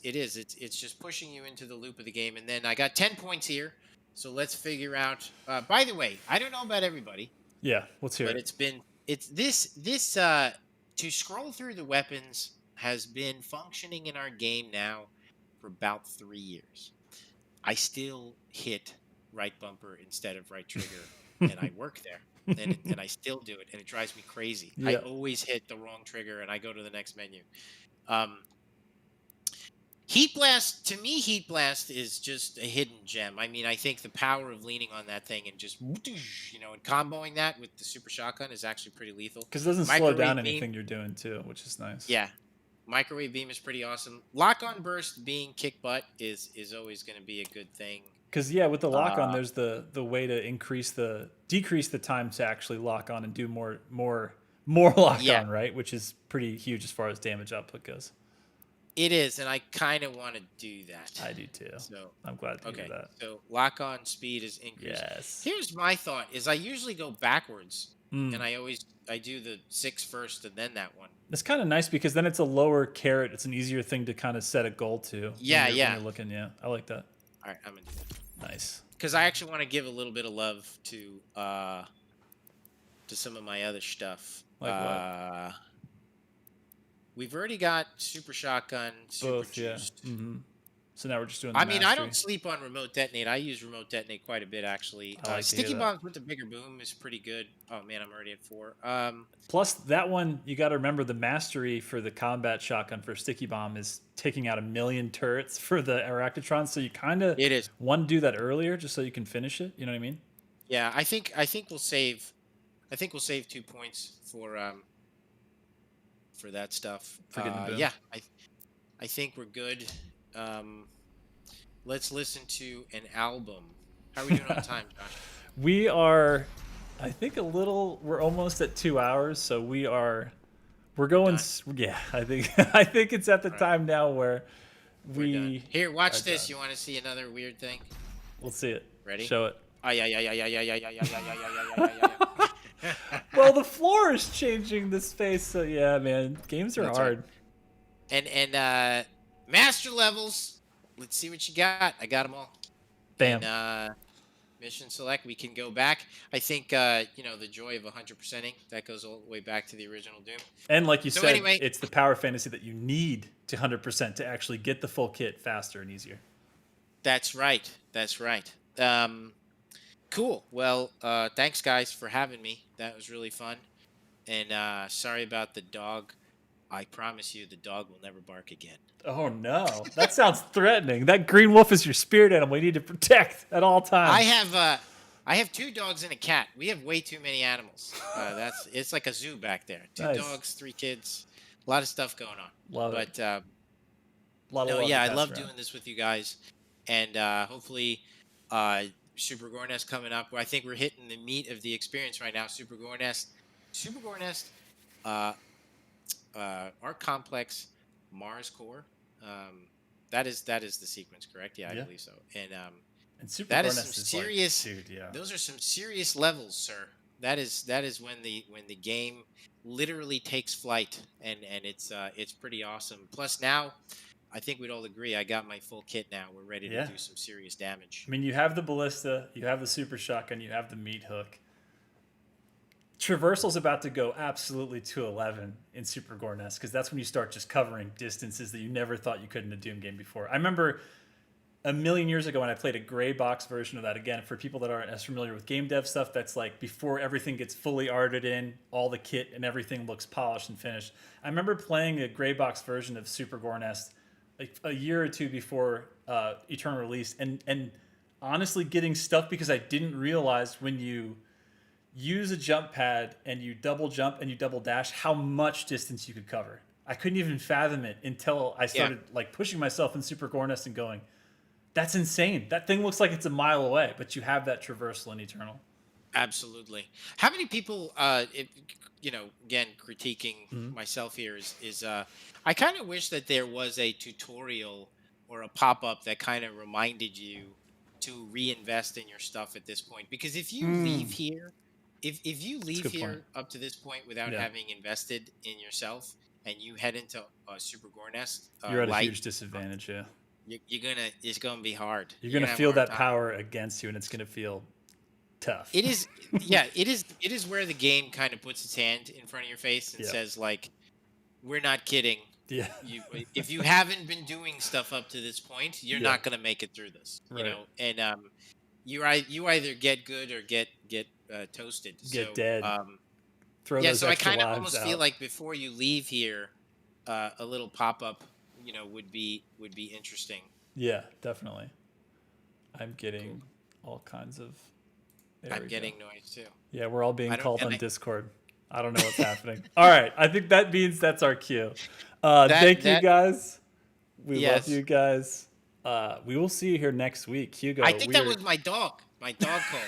just pushing you into the loop of the game. And then I got 10 points here. So let's figure out. By the way, I don't know about everybody, Yeah, let's hear but it. it's this to scroll through the weapons has been functioning in our game now for about 3 years. I still hit right bumper instead of right trigger, and I work there, and I still do it, and it drives me crazy. I Yeah. always hit the wrong trigger, and I go to the next menu. Um, Heat Blast, to me, Heat Blast is just a hidden gem. I mean, I think the power of leaning on that thing and just, and comboing that with the super shotgun is actually pretty lethal. Because it doesn't slow Microwave down beam, anything you're doing too, which is nice. yeah. Microwave beam is pretty awesome. Lock on burst being kick butt is always going to be a good thing. Because with the lock on, Uh, there's the way to decrease the time to actually lock on and do more lock Yeah. on, right? Which is pretty huge as far as damage output goes. It is, and I kind of want to do that. I do too. So I'm glad to okay, hear that. so lock on speed is increased. Yes. Here's my thought: is I usually go backwards, Mm. and I do the 6 first and then that one. It's kind of nice because then it's a lower carrot. It's an easier thing to kind of set a goal to. Yeah, when yeah. you're looking, I like that. All right, I'm gonna do that Nice. because I actually want to give a little bit of love to some of my other stuff. Like what? We've already got super shotgun, super Both, yeah. juiced. Mm-hmm. So now we're just doing the I mean, I mastery. don't sleep on remote detonate. I use remote detonate quite a bit, actually. I like to hear Sticky that. bombs with the bigger boom is pretty good. Oh man, I'm already at 4. Plus, that one, you got to remember the mastery for the combat shotgun for Sticky Bomb is taking out 1 million turrets for the Arachnotron. So you kind of It is. want to do that earlier just so you can finish it. You know what I mean? Yeah, I think we'll save. I think we'll save 2 points for that stuff. For getting the boom. Yeah, I think we're good. Let's listen to an album. How are we doing on time, Josh? We are, I think, we're almost at 2 hours. So we're going, yeah, I think it's at the time now where We're done. Here, watch are this. done. You want to see another weird thing? We'll see it. Ready? Show it. Oh yeah. Well, the floor is changing the space. So yeah, man, games are That's hard. Right. And master levels. Let's see what you got. I got them all. Bam. And, mission select. We can go back. I think the joy of 100%ing that goes all the way back to the original Doom. And like you So said, anyway- it's the power fantasy that you need to 100% to actually get the full kit faster and easier. That's right. That's right. Cool. Well, thanks guys for having me. That was really fun. And sorry about the dog. I promise you the dog will never bark again. Oh no, that sounds threatening. That green wolf is your spirit animal. We need to protect at all times. I have 2 dogs and a cat. We have way too many animals. It's like a zoo back there. 2 Nice. dogs, 3 kids, a lot of stuff going on. Love it. But A lot of no, love yeah, to I pass love around. doing this with you guys, and hopefully, Super Gore Nest coming up. I think we're hitting the meat of the experience right now. Super Gore Nest, Arc Complex, Mars Core. That is the sequence, correct? Yeah, I Yeah. believe so. And Super that is Gornest some is serious. Like, dude, yeah. Those are some serious levels, sir. That is when the game literally takes flight, and it's pretty awesome. Plus now, I think we'd all agree I got my full kit now. We're ready to Yeah. do some serious damage. I mean, you have the ballista, you have the super shotgun, you have the meat hook. Traversal's about to go absolutely to 11 in Super Gore Nest because that's when you start just covering distances that you never thought you could in a Doom game before. I remember a million years ago when I played a gray box version of that. Again, for people that aren't as familiar with game dev stuff, that's like before everything gets fully arted in, all the kit and everything looks polished and finished. I remember playing a gray box version of Super Gore Nest like a year or 2 before Eternal release, and honestly getting stuck because I didn't realize when you use a jump pad and you double jump and you double dash how much distance you could cover. I couldn't even fathom it until I started like pushing myself in Super Gore Nest and going, that's insane. That thing looks like it's a mile away, but you have that traversal in Eternal. Absolutely. How many people, again, critiquing myself here is I kind of wish that there was a tutorial or a pop-up that kind of reminded you to reinvest in your stuff at this point. Because if you leave here, if you leave good here point. up to this point without Yeah. having invested in yourself and you head into Super Gore Nest, You're at a light, huge disadvantage. Yeah, it's gonna be hard. you're You're gonna have a feel hard that time. power against you, and it's gonna feel tough. It is, yeah, it is where the game kind of puts its hand in front of your face and Yeah. says like, we're not kidding. Yeah. If you haven't been doing stuff up to this point, you're Yeah. not gonna make it through this. Right. You know, and you either get good or get toasted. Get so, dead. Throw Yeah, those so I extra kind of lives almost out. feel like before you leave here, a little pop up, would be interesting. Yeah, definitely. I'm getting all kinds of. There I'm we getting go. noise too. Yeah, we're all being I don't- called and on I- Discord. I don't know what's happening. All right, I think that means that's our cue. Thank you that- guys. We Yes. love you guys. We will see you here next week, Hugo. I think that we're- was my dog. My dog called.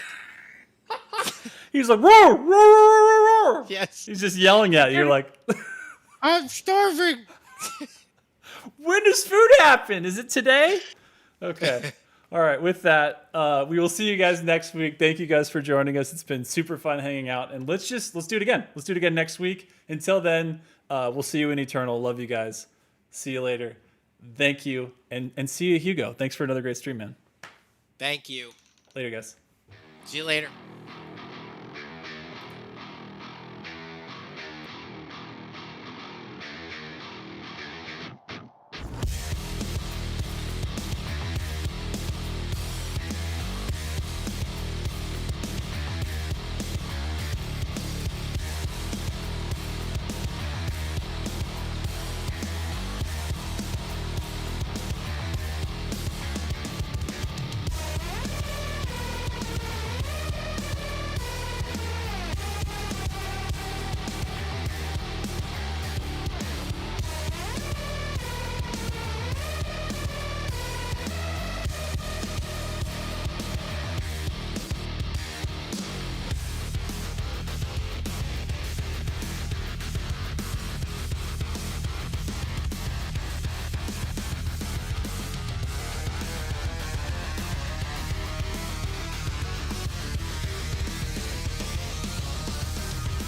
He's like roar, roar, roar, roar, roar. Yes. He's just yelling at you. You're like, I'm starving. when does food happen? Is it today? Okay. All right. With that, we will see you guys next week. Thank you guys for joining us. It's been super fun hanging out, and let's do it again. Let's do it again next week. Until then, we'll see you in Eternal. Love you guys. See you later. Thank you, and see you, Hugo. Thanks for another great stream, man. Thank you. Later, guys. See you later.